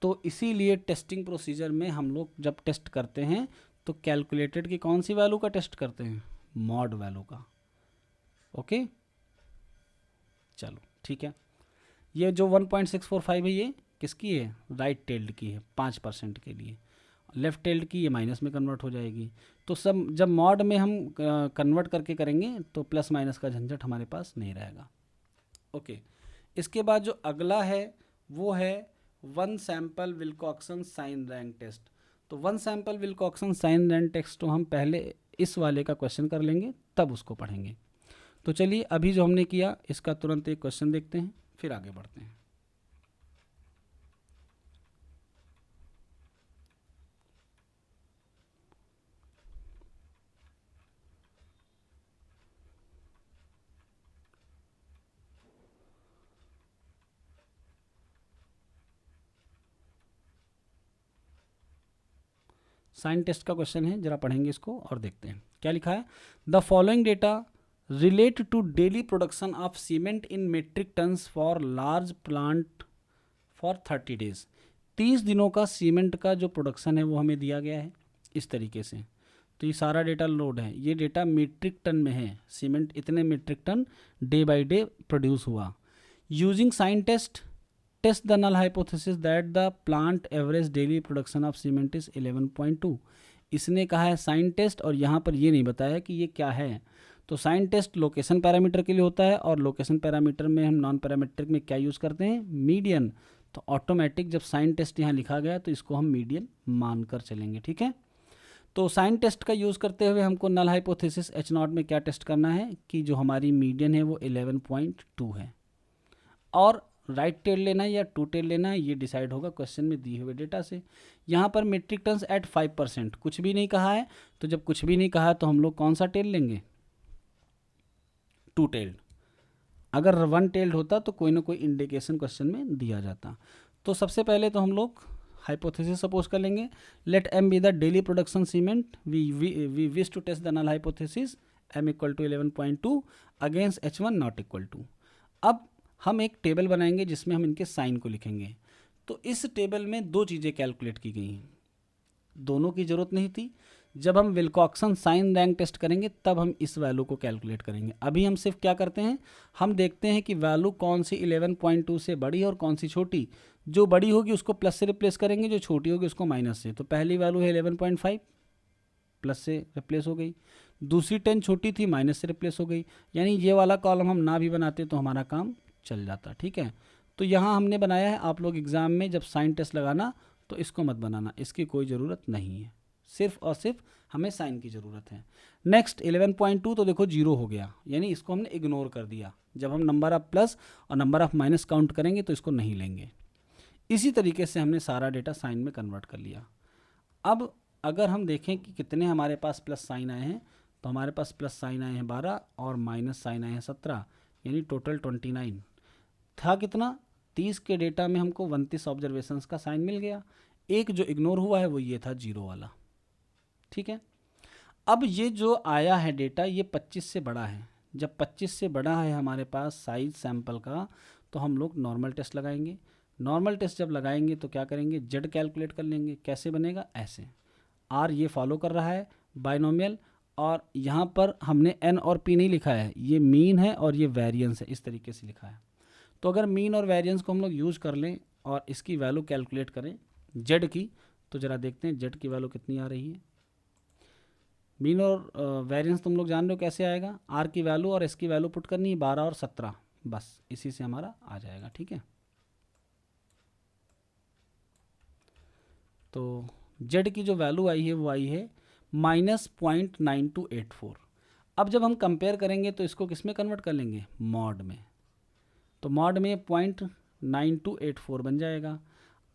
तो इसीलिए टेस्टिंग प्रोसीजर में हम लोग जब टेस्ट करते हैं तो कैलकुलेटेड की कौन सी वैल्यू का टेस्ट करते हैं, मॉड वैल्यू का। ओके, चलो ठीक है। ये जो 1.645 है ये किसकी है, राइट टेल्ड की है, 5% के लिए। लेफ्ट टेल्ड की ये माइनस में कन्वर्ट हो जाएगी। तो सब जब मॉड में हम कन्वर्ट करके करेंगे तो प्लस माइनस का झंझट हमारे पास नहीं रहेगा। ओके, इसके बाद जो अगला है वो है one sample Wilcoxon sign rank test. तो one sample Wilcoxon sign rank test तो हम पहले इस वाले का क्वेश्चन कर लेंगे तब उसको पढ़ेंगे। तो चलिए अभी जो हमने किया इसका तुरंत एक क्वेश्चन देखते हैं, फिर आगे बढ़ते हैं। साइन टेस्ट का क्वेश्चन है, जरा पढ़ेंगे इसको और देखते हैं क्या लिखा है। The following data relate to daily production of cement in metric tons for large plant for 30 days. 30 दिनों का सीमेंट का जो प्रोडक्शन है वो हमें दिया गया है इस तरीके से। तो ये सारा डेटा लोड है, ये डेटा मीट्रिक टन में है, सीमेंट इतने metric ton day by day produce हुआ। Using sign test test the null hypothesis that the plant average daily production of cement is 11.2। इसने कहा है साइन टेस्ट, और यहाँ पर ये नहीं बताया कि ये क्या है। तो साइन टेस्ट लोकेशन पैरामीटर के लिए होता है, और लोकेशन पैरामीटर में हम नॉन पैरामीट्रिक में क्या यूज़ करते हैं, मीडियन। तो ऑटोमेटिक जब साइन टेस्ट यहाँ लिखा गया तो इसको हम मीडियन मानकर चलेंगे, ठीक है। तो साइन टेस्ट का यूज़ करते हुए हमको नल हाइपोथेसिस एच नॉट में क्या टेस्ट करना है कि जो हमारी मीडियन है वो 11.2 है, और राइट टेल लेना है या टू टेल लेना है ये डिसाइड होगा क्वेश्चन में दिए हुए डेटा से। यहाँ पर मेट्रिक टन्स एट 5%, कुछ भी नहीं कहा है। तो जब कुछ भी नहीं कहा है तो हम लोग कौन सा टेल लेंगे, टू टेल्ड। अगर वन टेल्ड होता तो कोई ना कोई इंडिकेशन क्वेश्चन में दिया जाता। तो सबसे पहले तो हम लोग हाइपोथेसिस सपोज कर लेंगे, let M be the daily production cement, we wish to test the null hypothesis M equal to 11.2 against H1 not equal to. अब हम एक टेबल बनाएंगे जिसमें हम इनके साइन को लिखेंगे। तो इस टेबल में दो चीज़ें कैलकुलेट की गई हैं, दोनों की ज़रूरत नहीं थी। जब हम विल्कॉक्सन साइन रैंक टेस्ट करेंगे तब हम इस वैल्यू को कैलकुलेट करेंगे। अभी हम सिर्फ क्या करते हैं, हम देखते हैं कि वैल्यू कौन सी 11.2 से बड़ी है और कौन सी छोटी। जो बड़ी होगी उसको प्लस से रिप्लेस करेंगे, जो छोटी होगी उसको माइनस से। तो पहली वैल्यू है 11.5, प्लस से रिप्लेस हो गई। दूसरी 10 छोटी थी, माइनस से रिप्लेस हो गई। यानी ये वाला कॉलम हम ना भी बनाते तो हमारा काम चल जाता, ठीक है। तो यहाँ हमने बनाया है, आप लोग एग्ज़ाम में जब साइन टेस्ट लगाना तो इसको मत बनाना, इसकी कोई ज़रूरत नहीं है, सिर्फ और सिर्फ हमें साइन की ज़रूरत है। नेक्स्ट 11.2 तो देखो 0 हो गया, यानी इसको हमने इग्नोर कर दिया। जब हम नंबर ऑफ प्लस और नंबर ऑफ माइनस काउंट करेंगे तो इसको नहीं लेंगे। इसी तरीके से हमने सारा डेटा साइन में कन्वर्ट कर लिया। अब अगर हम देखें कि कितने हमारे पास प्लस साइन आए हैं, तो हमारे पास प्लस साइन आए हैं 12 और माइनस साइन आए हैं 17, यानी टोटल 29। था कितना, 30 के डेटा में हमको 29 ऑब्जर्वेशंस का साइन मिल गया। एक जो इग्नोर हुआ है वो ये था 0 वाला, ठीक है। अब ये जो आया है डेटा ये 25 से बड़ा है। जब 25 से बड़ा है हमारे पास साइज सैंपल का, तो हम लोग नॉर्मल टेस्ट लगाएंगे। नॉर्मल टेस्ट जब लगाएंगे तो क्या करेंगे, जेड कैलकुलेट कर लेंगे। कैसे बनेगा, ऐसे आर ये फॉलो कर रहा है बाइनोमियल, और यहाँ पर हमने एन और पी नहीं लिखा है, ये मीन है और ये वेरिएंस है, इस तरीके से लिखा है। तो अगर मीन और वेरिएंस को हम लोग यूज़ कर लें और इसकी वैल्यू कैलकुलेट करें जेड की, तो ज़रा देखते हैं जेड की वैल्यू कितनी आ रही है। मीन और वेरिएंस तुम लोग जान रहे हो कैसे आएगा, आर की वैल्यू और एस की वैल्यू पुट करनी है 12 और 17, बस इसी से हमारा आ जाएगा, ठीक है। तो जेड की जो वैल्यू आई है वो आई है -0.9284। अब जब हम कंपेयर करेंगे तो इसको किस में कन्वर्ट कर लेंगे, मॉड में। तो मॉड में 0.9284 बन जाएगा,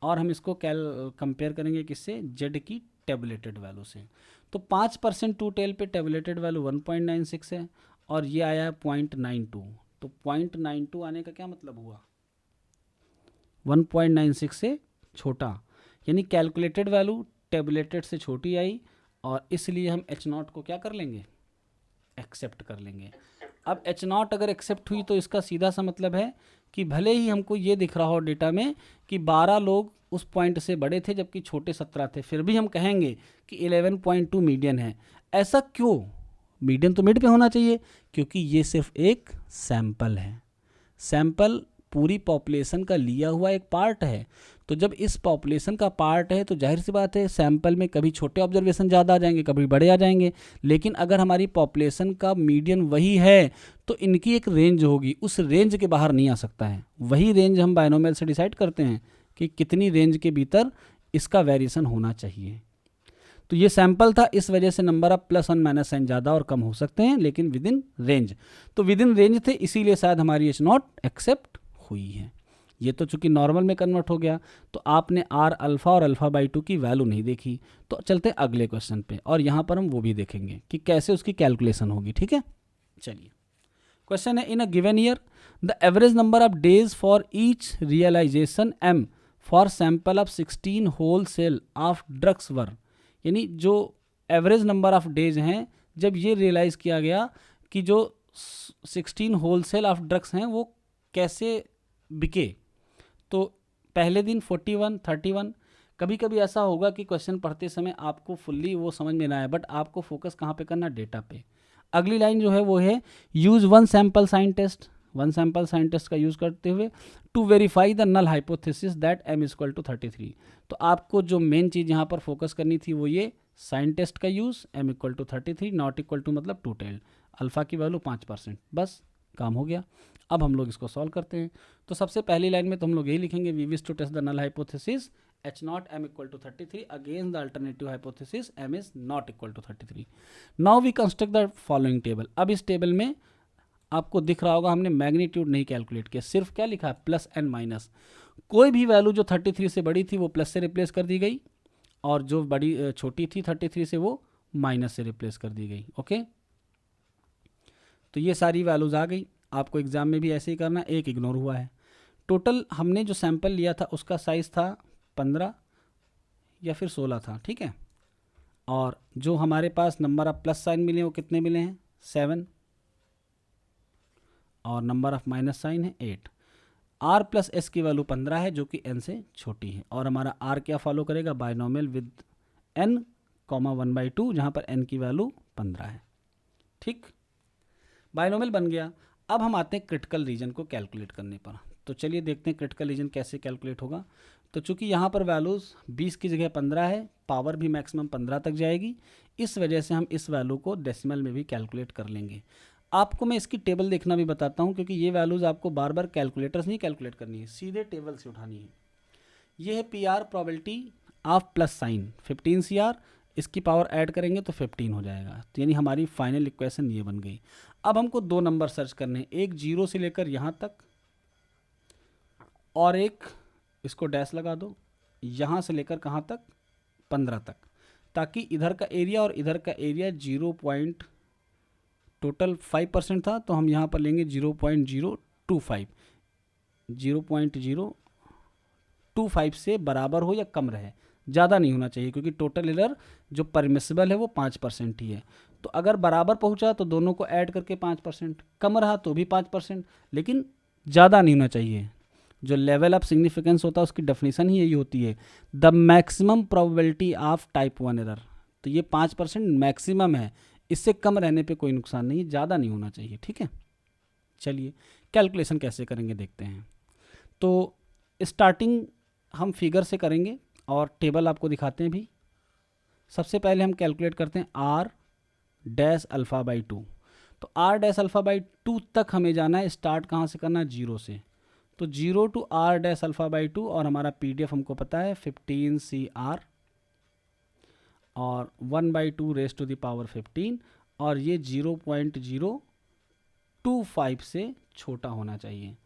और हम इसको कंपेयर करेंगे किससे, जेड की टेबुलेटेड वैल्यू से। तो 5% टू टेल पे टेबुलेटेड वैल्यू 1.96 है, और ये आया है 0.92। तो 0.92 आने का क्या मतलब हुआ, 1.96 से छोटा, यानी कैलकुलेटेड वैल्यू टेबुलेटेड से छोटी आई, और इसलिए हम H0 को क्या कर लेंगे, एक्सेप्ट कर लेंगे। अब H0 अगर एक्सेप्ट हुई तो इसका सीधा सा मतलब है कि भले ही हमको ये दिख रहा हो डेटा में कि 12 लोग उस पॉइंट से बड़े थे जबकि छोटे 17 थे, फिर भी हम कहेंगे कि 11.2 मीडियन है। ऐसा क्यों, मीडियन तो मिड पे होना चाहिए, क्योंकि ये सिर्फ एक सैंपल है। सैंपल पूरी पॉपुलेशन का लिया हुआ एक पार्ट है। तो जब इस पॉपुलेशन का पार्ट है तो जाहिर सी बात है सैंपल में कभी छोटे ऑब्जर्वेशन ज़्यादा आ जाएंगे, कभी बड़े आ जाएंगे। लेकिन अगर हमारी पॉपुलेशन का मीडियन वही है तो इनकी एक रेंज होगी, उस रेंज के बाहर नहीं आ सकता है। वही रेंज हम बाइनोमियल से डिसाइड करते हैं कि कितनी रेंज के भीतर इसका वेरिएशन होना चाहिए। तो ये सैंपल था, इस वजह से नंबर ऑफ प्लस और माइनस साइन ज़्यादा और कम हो सकते हैं, लेकिन विद इन रेंज। तो विद इन रेंज थे, इसीलिए शायद हमारी H0 एक्सेप्ट हुई है। ये तो चूंकि नॉर्मल में कन्वर्ट हो गया, तो आपने आर अल्फ़ा और अल्फ़ा बाई 2 की वैल्यू नहीं देखी। तो चलते हैं अगले क्वेश्चन पे, और यहाँ पर हम वो भी देखेंगे कि कैसे उसकी कैलकुलेशन होगी, ठीक है। चलिए, क्वेश्चन है, in a given year the average number of days for each realization M for sample of 16 wholesale of drugs were, यानी जो एवरेज नंबर ऑफ डेज हैं, जब ये रियलाइज़ किया गया कि जो 16 होलसेल ऑफ ड्रग्स हैं वो कैसे बिके, तो पहले दिन 41, 31। कभी कभी ऐसा होगा कि क्वेश्चन पढ़ते समय आपको फुल्ली वो समझ में ना आए, बट आपको फोकस कहाँ पे करना, डेटा पे। अगली लाइन जो है वो है use one sample sign test. One sample sign test का यूज करते हुए to verify the null hypothesis that m equal to 33। तो आपको जो मेन चीज़ यहाँ पर फोकस करनी थी वो ये साइन टेस्ट का use, m equal to 33, not equal to मतलब टू टेल्ड, अल्फा की वैल्यू 5%, बस काम हो गया। अब हम लोग इसको सॉल्व करते हैं। तो सबसे पहली लाइन में तो हम लोग यही लिखेंगे, we wish to test the null hypothesis h naught m equal to 33 against the alternative hypothesis m is not equal to 33। Now we construct the following table. अब इस टेबल में आपको दिख रहा होगा हमने मैग्नीट्यूड नहीं कैलकुलेट किया, सिर्फ क्या लिखा है, प्लस एंड माइनस। कोई भी वैल्यू जो 33 से बड़ी थी वो प्लस से रिप्लेस कर दी गई, और जो बड़ी छोटी थी 33 से वो माइनस से रिप्लेस कर दी गई। ओके, तो ये सारी वैल्यूज आ गई। आपको एग्जाम में भी ऐसे ही करना, एक इग्नोर हुआ है। टोटल हमने जो सैंपल लिया था उसका साइज था 15 या फिर 16 था, ठीक है। और जो हमारे पास नंबर ऑफ प्लस साइन मिले वो कितने मिले हैं, 7, और नंबर ऑफ माइनस साइन है 8। r प्लस एस की वैल्यू 15 है जो कि n से छोटी है, और हमारा r क्या फॉलो करेगा, बाइनोमियल विद n, 1/2, जहाँ पर n की वैल्यू 15 है। ठीक, बाइनोमियल बन गया। अब हम आते हैं क्रिटिकल रीजन को कैलकुलेट करने पर। तो चलिए देखते हैं क्रिटिकल रीजन कैसे कैलकुलेट होगा। तो चूंकि यहाँ पर वैल्यूज़ 20 की जगह 15 है, पावर भी मैक्सिमम 15 तक जाएगी, इस वजह से हम इस वैल्यू को डेसिमल में भी कैलकुलेट कर लेंगे। आपको मैं इसकी टेबल देखना भी बताता हूँ, क्योंकि ये वैल्यूज़ आपको बार बार कैलकुलेटर्स नहीं कैलकुलेट करनी है, सीधे टेबल से उठानी है। ये है P R probability of plus sign 15 CR, इसकी पावर ऐड करेंगे तो 15 हो जाएगा। तो यानी हमारी फाइनल इक्वेशन ये बन गई। अब हमको दो नंबर सर्च करने हैं, एक 0 से लेकर यहाँ तक, और एक इसको डैश लगा दो, यहाँ से लेकर कहाँ तक, 15 तक, ताकि इधर का एरिया और इधर का एरिया 0 पॉइंट, टोटल 5% था तो हम यहाँ पर लेंगे 0.025, 0.025 से बराबर हो या कम रहे, ज़्यादा नहीं होना चाहिए, क्योंकि टोटल एरर जो परमिसिबल है वो 5% ही है। तो अगर बराबर पहुंचा तो दोनों को ऐड करके 5%, कम रहा तो भी 5%, लेकिन ज़्यादा नहीं होना चाहिए। जो लेवल ऑफ सिग्निफिकेंस होता है उसकी डेफिनेशन ही यही होती है, the maximum probability of type 1 error. तो ये 5% मैक्सिमम है, इससे कम रहने पे कोई नुकसान नहीं, ज़्यादा नहीं होना चाहिए, ठीक है। चलिए कैलकुलेशन कैसे करेंगे देखते हैं। तो स्टार्टिंग हम फिगर से करेंगे और टेबल आपको दिखाते हैं भी। सबसे पहले हम कैलकुलेट करते हैं आर डैश अल्फ़ा बाई 2। तो आर डैश अल्फ़ा बाई 2 तक हमें जाना है, स्टार्ट कहाँ से करना है, 0 से। तो 0 to R dash alpha by 2, और हमारा PDF हमको पता है 15 CR, और 1/2 रेस टू द पावर 15, और ये 0.025 से छोटा होना चाहिए।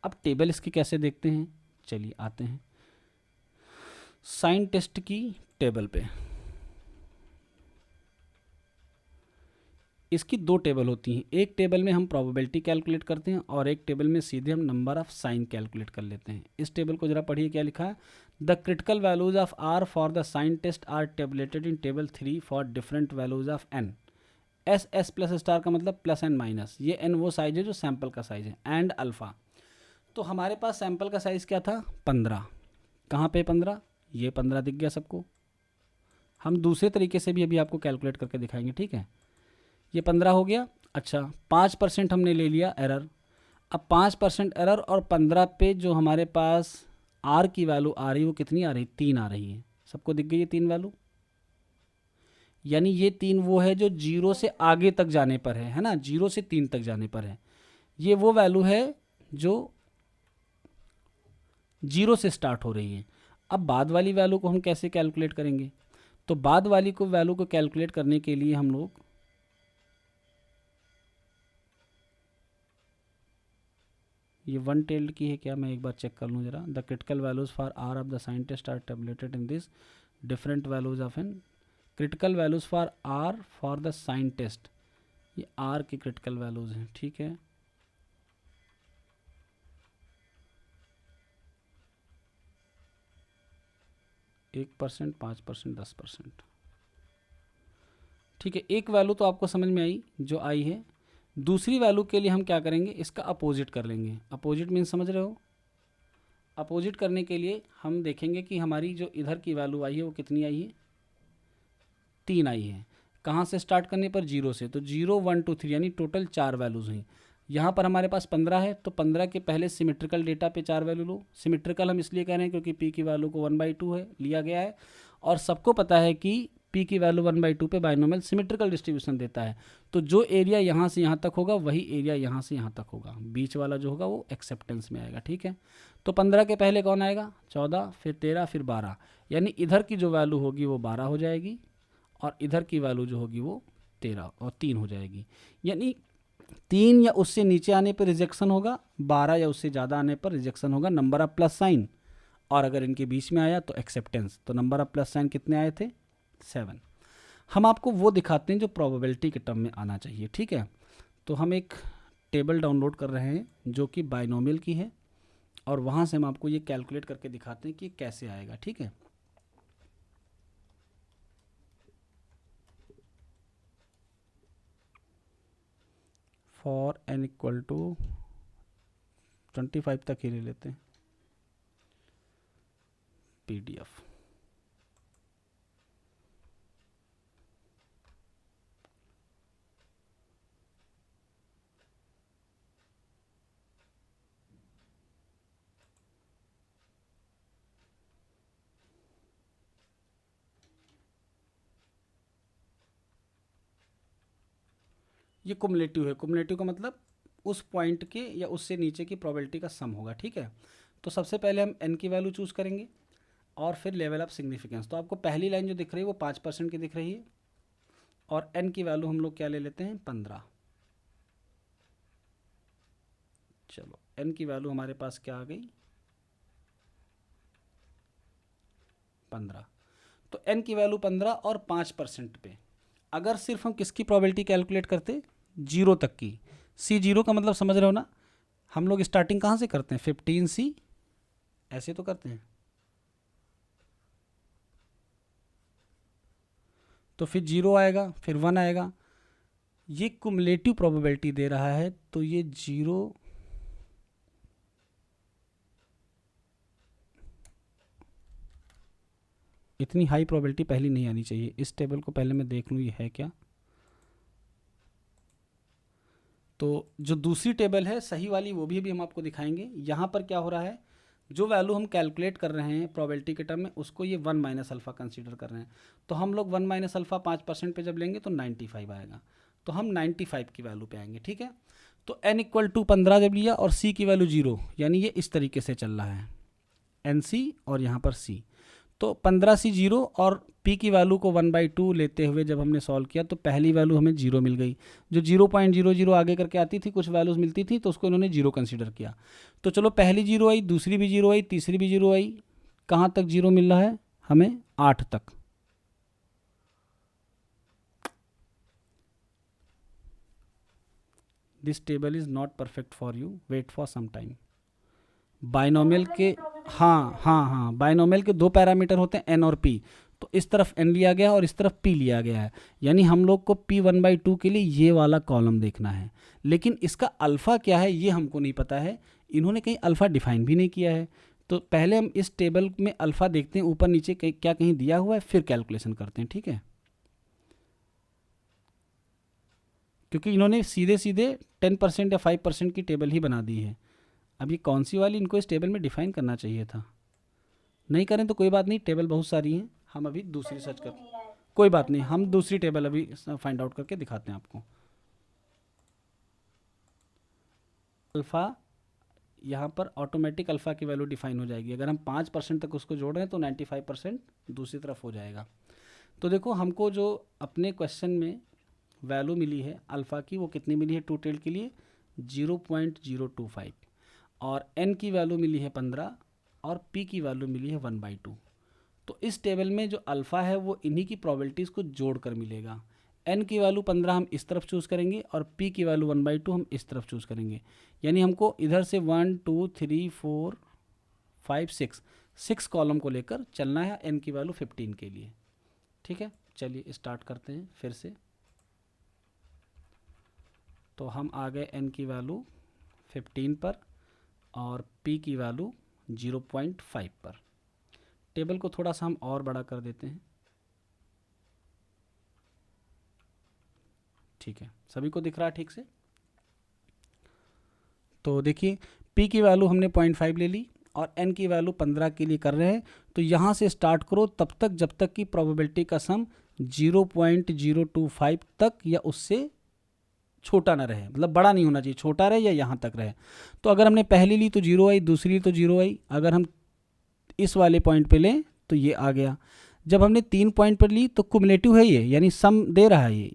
अब टेबल इसकी कैसे देखते हैं, चलिए आते हैं साइन टेस्ट की टेबल पे। इसकी दो टेबल होती हैं, एक टेबल में हम प्रोबेबिलिटी कैलकुलेट करते हैं और एक टेबल में सीधे हम नंबर ऑफ साइन कैलकुलेट कर लेते हैं। इस टेबल को जरा पढ़िए, क्या लिखा है, the critical values of R for the sign test are tabulated in table 3 for different values of N. S plus star का मतलब प्लस एंड माइनस, ये एन वो साइज है जो सैंपल का साइज है, एंड अल्फ़ा। तो हमारे पास सैंपल का साइज़ क्या था, 15। कहाँ पे 15, ये 15 दिख गया सबको। हम दूसरे तरीके से भी अभी आपको कैलकुलेट करके दिखाएंगे, ठीक है। ये 15 हो गया। अच्छा, 5% हमने ले लिया एरर। अब 5% एरर और 15 पे जो हमारे पास आर की वैल्यू आ रही है वो कितनी आ रही है, 3 आ रही है। सबको दिख गई ये 3 वैल्यू, यानी ये 3 वो है जो 0 से आगे तक जाने पर है ना, 0 से 3 तक जाने पर है। ये वो वैल्यू है जो 0 से स्टार्ट हो रही है। अब बाद वाली वैल्यू को हम कैसे कैलकुलेट करेंगे, तो बाद वाली को वैल्यू को कैलकुलेट करने के लिए हम लोग ये वन टेल्ड की है क्या, मैं एक बार चेक कर लूँ जरा। The critical values for R of the sign test are tabulated in this different values of N. Critical values for R for the sign test, ये आर की क्रिटिकल वैल्यूज हैं, ठीक है। एक 1%, 5%, 10%। ठीक है, एक वैल्यू तो आपको समझ में आई जो आई है। दूसरी वैल्यू के लिए हम क्या करेंगे, इसका अपोजिट कर लेंगे। अपोजिट मीन्स समझ रहे हो, अपोजिट करने के लिए हम देखेंगे कि हमारी जो इधर की वैल्यू आई है वो कितनी आई है, 3 आई है। कहाँ से स्टार्ट करने पर, 0 से, तो 0 1 2 3 यानी टोटल 4 वैल्यूज़ हैं। यहाँ पर हमारे पास 15 है, तो 15 के पहले सिमेट्रिकल डेटा पे 4 वैल्यू लो। सिमेट्रिकल हम इसलिए कह रहे हैं क्योंकि p की वैल्यू को 1/2 है लिया गया है, और सबको पता है कि p की वैल्यू 1/2 पे बाइनोमियल सिमेट्रिकल डिस्ट्रीब्यूशन देता है। तो जो एरिया यहाँ से यहाँ तक होगा वही एरिया यहाँ से यहाँ तक होगा, बीच वाला जो होगा वो एक्सेप्टेंस में आएगा। ठीक है, तो 15 के पहले कौन आएगा, 14, फिर 13, फिर 12, यानी इधर की जो वैल्यू होगी वो 12 हो जाएगी, और इधर की वैल्यू जो होगी वो 13 और 3 हो जाएगी। यानी 3 या उससे नीचे आने पर रिजेक्शन होगा, 12 या उससे ज़्यादा आने पर रिजेक्शन होगा, नंबर ऑफ प्लस साइन, और अगर इनके बीच में आया तो एक्सेप्टेंस। तो नंबर ऑफ प्लस साइन कितने आए थे, 7। हम आपको वो दिखाते हैं जो प्रोबेबिलिटी के टर्म में आना चाहिए। ठीक है, तो हम एक टेबल डाउनलोड कर रहे हैं जो कि बाइनोमियल की है, और वहाँ से हम आपको ये कैलकुलेट करके दिखाते हैं कि कैसे आएगा। ठीक है, फॉर n इक्वल टू 25 तक ही ले लेते हैं PDF। ये कुमुलेटिव है, कुमुलेटिव का मतलब उस पॉइंट के या उससे नीचे की प्रोबेबिलिटी का सम होगा। ठीक है, तो सबसे पहले हम n की वैल्यू चूज़ करेंगे और फिर लेवल ऑफ सिग्निफिकेंस। तो आपको पहली लाइन जो दिख रही है वो 5% की दिख रही है, और n की वैल्यू हम लोग क्या ले लेते हैं, 15। चलो n की वैल्यू हमारे पास क्या आ गई, 15। तो n की वैल्यू 15 और 5% पे अगर सिर्फ हम किसकी प्रोबेबिलिटी कैलकुलेट करते, 0 तक की, C0 का मतलब समझ रहे हो ना, हम लोग स्टार्टिंग कहाँ से करते हैं, 15C ऐसे तो करते हैं। तो फिर 0 आएगा, फिर 1 आएगा, ये कुमुलेटिव प्रोबेबिलिटी दे रहा है, तो ये 0 इतनी हाई प्रोबेबिलिटी पहले नहीं आनी चाहिए। इस टेबल को पहले मैं देख लूँ ये है क्या। तो जो दूसरी टेबल है सही वाली वो भी हम आपको दिखाएंगे। यहाँ पर क्या हो रहा है, जो वैल्यू हम कैलकुलेट कर रहे हैं प्रोबेबिलिटी के टर्म में उसको ये 1 माइनस अल्फ़ा कंसीडर कर रहे हैं। तो हम लोग 1 माइनस अल्फ़ा 5% पे जब लेंगे तो 95 आएगा, तो हम 95 की वैल्यू पे आएंगे। ठीक है, तो n इक्वल टू 15 जब लिया और c की वैल्यू 0, यानी ये इस तरीके से चल रहा है, NC और यहाँ पर C। तो 15C 0 और p की वैल्यू को 1/2 लेते हुए जब हमने सॉल्व किया तो पहली वैल्यू हमें 0 मिल गई। जो 0.00 आगे करके आती थी, कुछ वैल्यूज़ मिलती थी, तो उसको इन्होंने 0 कंसीडर किया। तो चलो पहली 0 आई, दूसरी भी 0 आई, तीसरी भी 0 आई, कहाँ तक 0 मिल रहा है हमें, 8 तक। This table is not perfect for you, wait for some time. Binomial के, हाँ, बाइनोमियल के 2 पैरामीटर होते हैं n और p। तो इस तरफ n लिया गया और इस तरफ p लिया गया है, यानी हम लोग को p 1/2 के लिए ये वाला कॉलम देखना है। लेकिन इसका अल्फ़ा क्या है ये हमको नहीं पता है, इन्होंने कहीं अल्फ़ा डिफाइन भी नहीं किया है। तो पहले हम इस टेबल में अल्फ़ा देखते हैं, ऊपर नीचे क्या कहीं दिया हुआ है, फिर कैलकुलेशन करते हैं। ठीक है, क्योंकि इन्होंने सीधे सीधे 10% या 5% की टेबल ही बना दी है। अब ये कौन सी वाली इनको इस टेबल में डिफाइन करना चाहिए था, नहीं करें तो कोई बात नहीं, टेबल बहुत सारी हैं, हम अभी दूसरी सर्च कर, कोई बात नहीं, हम दूसरी टेबल अभी फाइंड आउट करके दिखाते हैं आपको। अल्फ़ा यहाँ पर ऑटोमेटिक अल्फ़ा की वैल्यू डिफाइन हो जाएगी, अगर हम 5% तक उसको जोड़ रहे हैं तो 95% दूसरी तरफ हो जाएगा। तो देखो हमको जो अपने क्वेश्चन में वैल्यू मिली है अल्फ़ा की, वो कितनी मिली है टू टेल के लिए, 0.025, और n की वैल्यू मिली है 15 और p की वैल्यू मिली है 1/2। तो इस टेबल में जो अल्फ़ा है वो इन्हीं की प्रोबेबिलिटीज़ को जोड़कर मिलेगा। n की वैल्यू 15 हम इस तरफ चूज़ करेंगे और p की वैल्यू 1/2 हम इस तरफ चूज़ करेंगे, यानी हमको इधर से 1 2 3 4 5 6 कॉलम को लेकर चलना है n की वैल्यू 15 के लिए। ठीक है, चलिए स्टार्ट करते हैं फिर से। तो हम आ गए n की वैल्यू 15 पर और p की वैल्यू 0.5 पर। टेबल को थोड़ा सा हम और बड़ा कर देते हैं। ठीक है, सभी को दिख रहा है ठीक से? तो देखिए p की वैल्यू हमने 0.5 ले ली और n की वैल्यू 15 के लिए कर रहे हैं। तो यहाँ से स्टार्ट करो तब तक जब तक कि प्रोबेबिलिटी का सम 0.025 तक या उससे छोटा ना रहे, मतलब बड़ा नहीं होना चाहिए, छोटा रहे या यहाँ तक रहे। तो अगर हमने पहली ली तो 0 आई, दूसरी ली तो 0 आई। अगर हम इस वाले पॉइंट पे लें तो ये आ गया। जब हमने 3 पॉइंट पर ली तो कुमुलेटिव है ये, यानी सम दे रहा है ये।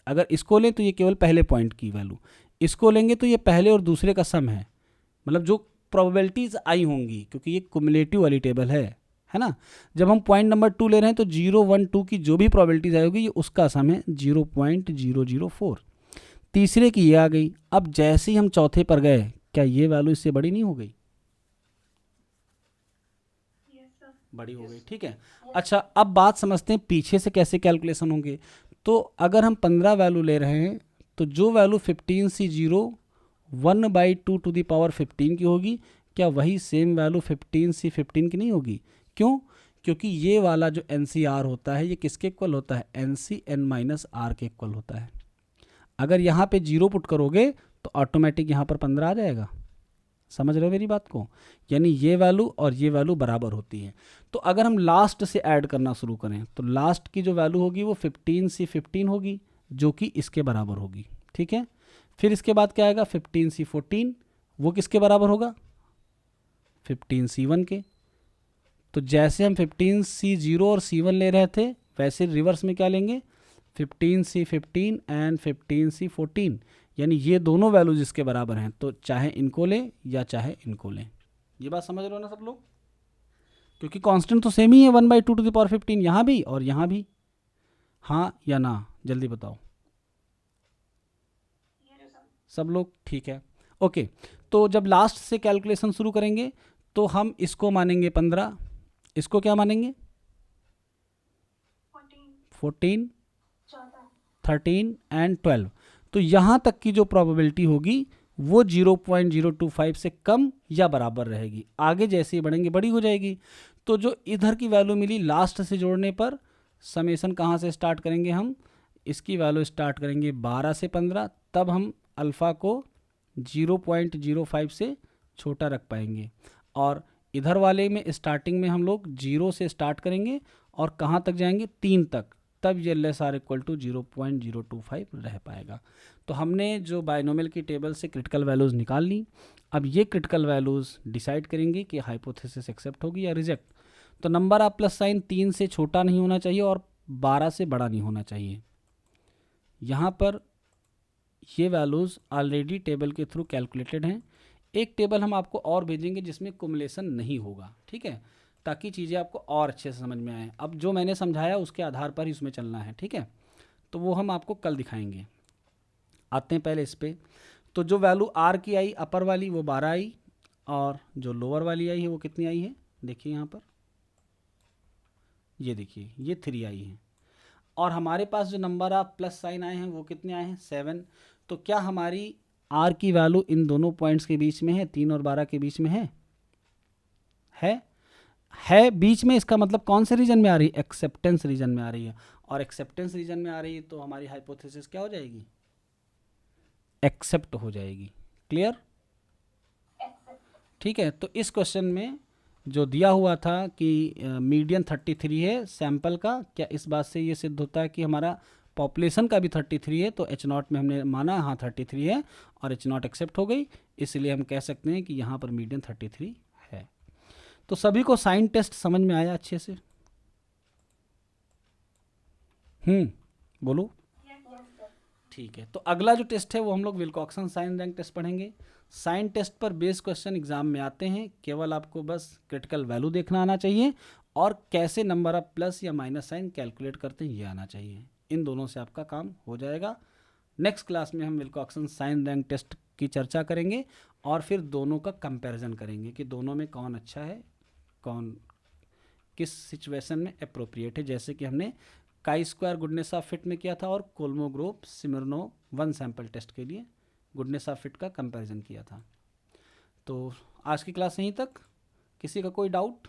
अगर इसको लें तो ये केवल पहले पॉइंट की वैल्यू, इसको लेंगे तो ये पहले और दूसरे का सम है, मतलब जो प्रोबेबिलिटीज आई होंगी, क्योंकि ये कुमुलेटिव वाली टेबल है ना। जब हम पॉइंट नंबर 2 ले रहे हैं तो 0, 1, 2 की जो भी प्रोबेबिलिटीज आई होगी ये उसका सम है 0.004। तीसरे की ये आ गई। अब जैसे ही हम चौथे पर गए, क्या ये वैल्यू इससे बड़ी नहीं हो गई? बड़ी हो गई, ठीक है। अच्छा, अब बात समझते हैं पीछे से कैसे कैलकुलेशन होंगे। तो अगर हम 15 वैल्यू ले रहे हैं तो जो value 15C0 1/2 to the power 15 की होगी, क्या वही सेम वैल्यू 15C15 की नहीं होगी? क्यों? क्योंकि ये वाला जो NCR होता है ये किसके इक्वल होता है? NCn-R के इक्वल होता है। अगर यहाँ पे 0 पुट करोगे तो ऑटोमेटिक यहाँ पर 15 आ जाएगा। समझ रहे हो मेरी बात को? यानी ये वैल्यू और ये वैल्यू बराबर होती है। तो अगर हम लास्ट से ऐड करना शुरू करें तो लास्ट की जो वैल्यू होगी वो 15C15 होगी, जो कि इसके बराबर होगी, ठीक है। फिर इसके बाद क्या आएगा? 15C14, वो किसके बराबर होगा? 15C1 के। तो जैसे हम 15C0 और C1 ले रहे थे वैसे रिवर्स में क्या लेंगे? 15C15 एंड 15C14, यानी ये दोनों वैल्यूज इसके बराबर हैं। तो चाहे इनको लें या चाहे इनको लें। ये बात समझ रहे हो ना सब लोग? क्योंकि कांस्टेंट तो सेम ही है 1/2 टू द पावर 15, यहाँ भी और यहाँ भी। हाँ या ना, जल्दी बताओ सब लोग, ठीक है। ओके, तो जब लास्ट से कैलकुलेशन शुरू करेंगे तो हम इसको मानेंगे 15, इसको क्या मानेंगे? 14, 13 एंड 12। तो यहाँ तक की जो प्रोबेबिलिटी होगी वो 0.025 से कम या बराबर रहेगी। आगे जैसे ही बढ़ेंगे बड़ी हो जाएगी। तो जो इधर की वैल्यू मिली लास्ट से जोड़ने पर, समेशन कहाँ से स्टार्ट करेंगे हम? इसकी वैल्यू स्टार्ट करेंगे 12 से 15, तब हम अल्फ़ा को 0.05 से छोटा रख पाएंगे। और इधर वाले में स्टार्टिंग में हम लोग 0 से स्टार्ट करेंगे और कहाँ तक जाएंगे? 3 तक, तब ये LSR इक्वल टू 0.025 रह पाएगा। तो हमने जो बाइनोमियल की टेबल से क्रिटिकल वैल्यूज़ निकाल ली। अब ये क्रिटिकल वैल्यूज़ डिसाइड करेंगी कि हाइपोथेसिस एक्सेप्ट होगी या रिजेक्ट। तो नंबर ऑफ प्लस साइन 3 से छोटा नहीं होना चाहिए और 12 से बड़ा नहीं होना चाहिए। यहाँ पर ये वैल्यूज़ ऑलरेडी टेबल के थ्रू कैलकुलेटेड हैं। एक टेबल हम आपको और भेजेंगे जिसमें कुमुलेशन नहीं होगा, ठीक है, ताकि चीज़ें आपको और अच्छे से समझ में आए। अब जो मैंने समझाया उसके आधार पर ही उसमें चलना है, ठीक है। तो वो हम आपको कल दिखाएंगे। आते हैं पहले इस पर। तो जो वैल्यू R की आई अपर वाली वो 12 आई, और जो लोअर वाली आई है वो कितनी आई है? देखिए यहाँ पर, ये देखिए ये 3 आई है। और हमारे पास जो नंबर ऑफ प्लस साइन आए हैं वो कितने आए हैं? 7। तो क्या हमारी R की वैल्यू इन दोनों पॉइंट्स के बीच में है? 3 और 12 के बीच में है? है बीच में। इसका मतलब कौन से रीजन में आ रही है? एक्सेप्टेंस रीजन में आ रही है। और एक्सेप्टेंस रीजन में आ रही है तो हमारी हाइपोथेसिस क्या हो जाएगी? एक्सेप्ट हो जाएगी। क्लियर? ठीक है। तो इस क्वेश्चन में जो दिया हुआ था कि मीडियन 33 है सैंपल का, क्या इस बात से ये सिद्ध होता है कि हमारा पॉपुलेशन का भी 33 है? तो H0 में हमने माना हाँ 33 है और H0 एक्सेप्ट हो गई, इसलिए हम कह सकते हैं कि यहाँ पर मीडियन 33 है। तो सभी को साइन टेस्ट समझ में आया अच्छे से? बोलो। ठीक है। तो अगला जो टेस्ट है वो हम लोग विल्कॉक्सन साइन रैंक टेस्ट पढ़ेंगे। साइन टेस्ट पर बेस क्वेश्चन एग्जाम में आते हैं, केवल आपको बस क्रिटिकल वैल्यू देखना आना चाहिए और कैसे नंबर ऑफ प्लस या माइनस साइन कैलकुलेट करते हैं ये आना चाहिए। इन दोनों से आपका काम हो जाएगा। नेक्स्ट क्लास में हम विल्कॉक्सन साइन रैंक टेस्ट की चर्चा करेंगे और फिर दोनों का कंपैरिजन करेंगे कि दोनों में कौन अच्छा है, कौन किस सिचुएशन में अप्रोप्रिएट है। जैसे कि हमने chi square goodness of fit में किया था और कोल्मोग्रोव सिमिरनोव 1 सैंपल टेस्ट के लिए गुडनेस ऑफ फिट का कंपैरिजन किया था। तो आज की क्लास यहीं तक। किसी का कोई डाउट?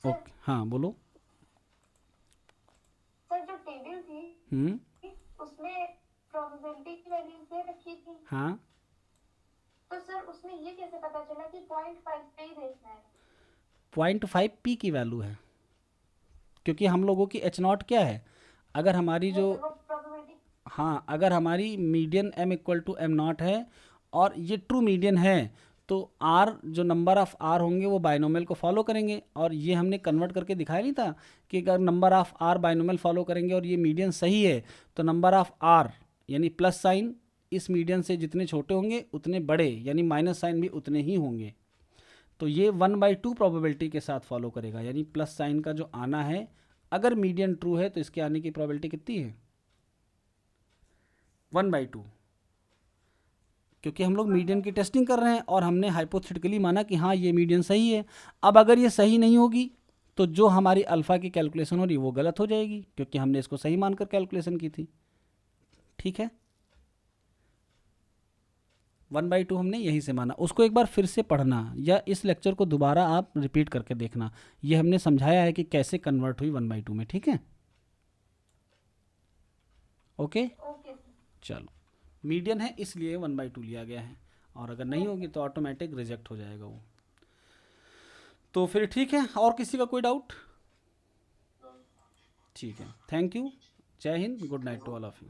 ओके, हाँ बोलो। सर जो टेबल थी उसमें प्रोबेबिलिटी की वैल्यूज दे रखी थी, हाँ, तो सर उसमें ये कैसे पता चला कि 0.5 पे ही देखना है? 0.5 पी की वैल्यू है, क्योंकि हम लोगों की एच नॉट क्या है, अगर हमारी जो, वो प्रोबेबिलिटी। हाँ, अगर हमारी median m equal to M naught है और ये ट्रू मीडियन है, तो r जो नंबर ऑफ़ r होंगे वो बाइनोमियल को फॉलो करेंगे। और ये हमने कन्वर्ट करके दिखाया नहीं था कि अगर number of r binomial follow करेंगे और ये मीडियन सही है, तो नंबर ऑफ़ r यानी प्लस साइन इस मीडियन से जितने छोटे होंगे उतने बड़े, यानी माइनस साइन भी उतने ही होंगे। तो ये 1/2 प्रोबेबिलिटी के साथ फॉलो करेगा, यानी प्लस साइन का जो आना है, अगर मीडियन ट्रू है तो इसके आने की प्रोबेबिलिटी कितनी है? 1/2, क्योंकि हम लोग मीडियन की टेस्टिंग कर रहे हैं और हमने हाइपोथेटिकली माना कि हाँ ये मीडियन सही है। अब अगर ये सही नहीं होगी तो जो हमारी अल्फ़ा की कैलकुलेशन हो रही है वो गलत हो जाएगी, क्योंकि हमने इसको सही मानकर कैलकुलेशन की थी। ठीक है, 1/2 हमने यहीं से माना। उसको एक बार फिर से पढ़ना या इस लेक्चर को दोबारा आप रिपीट करके देखना, ये हमने समझाया है कि कैसे कन्वर्ट हुई 1/2 में। ठीक है, ओके, ओके चलो। मीडियन है इसलिए 1/2 लिया गया है, और अगर नहीं होगी तो ऑटोमेटिक रिजेक्ट हो जाएगा वो। तो फिर ठीक है, और किसी का कोई डाउट? ठीक है, थैंक यू, जय हिंद, good night to all of you.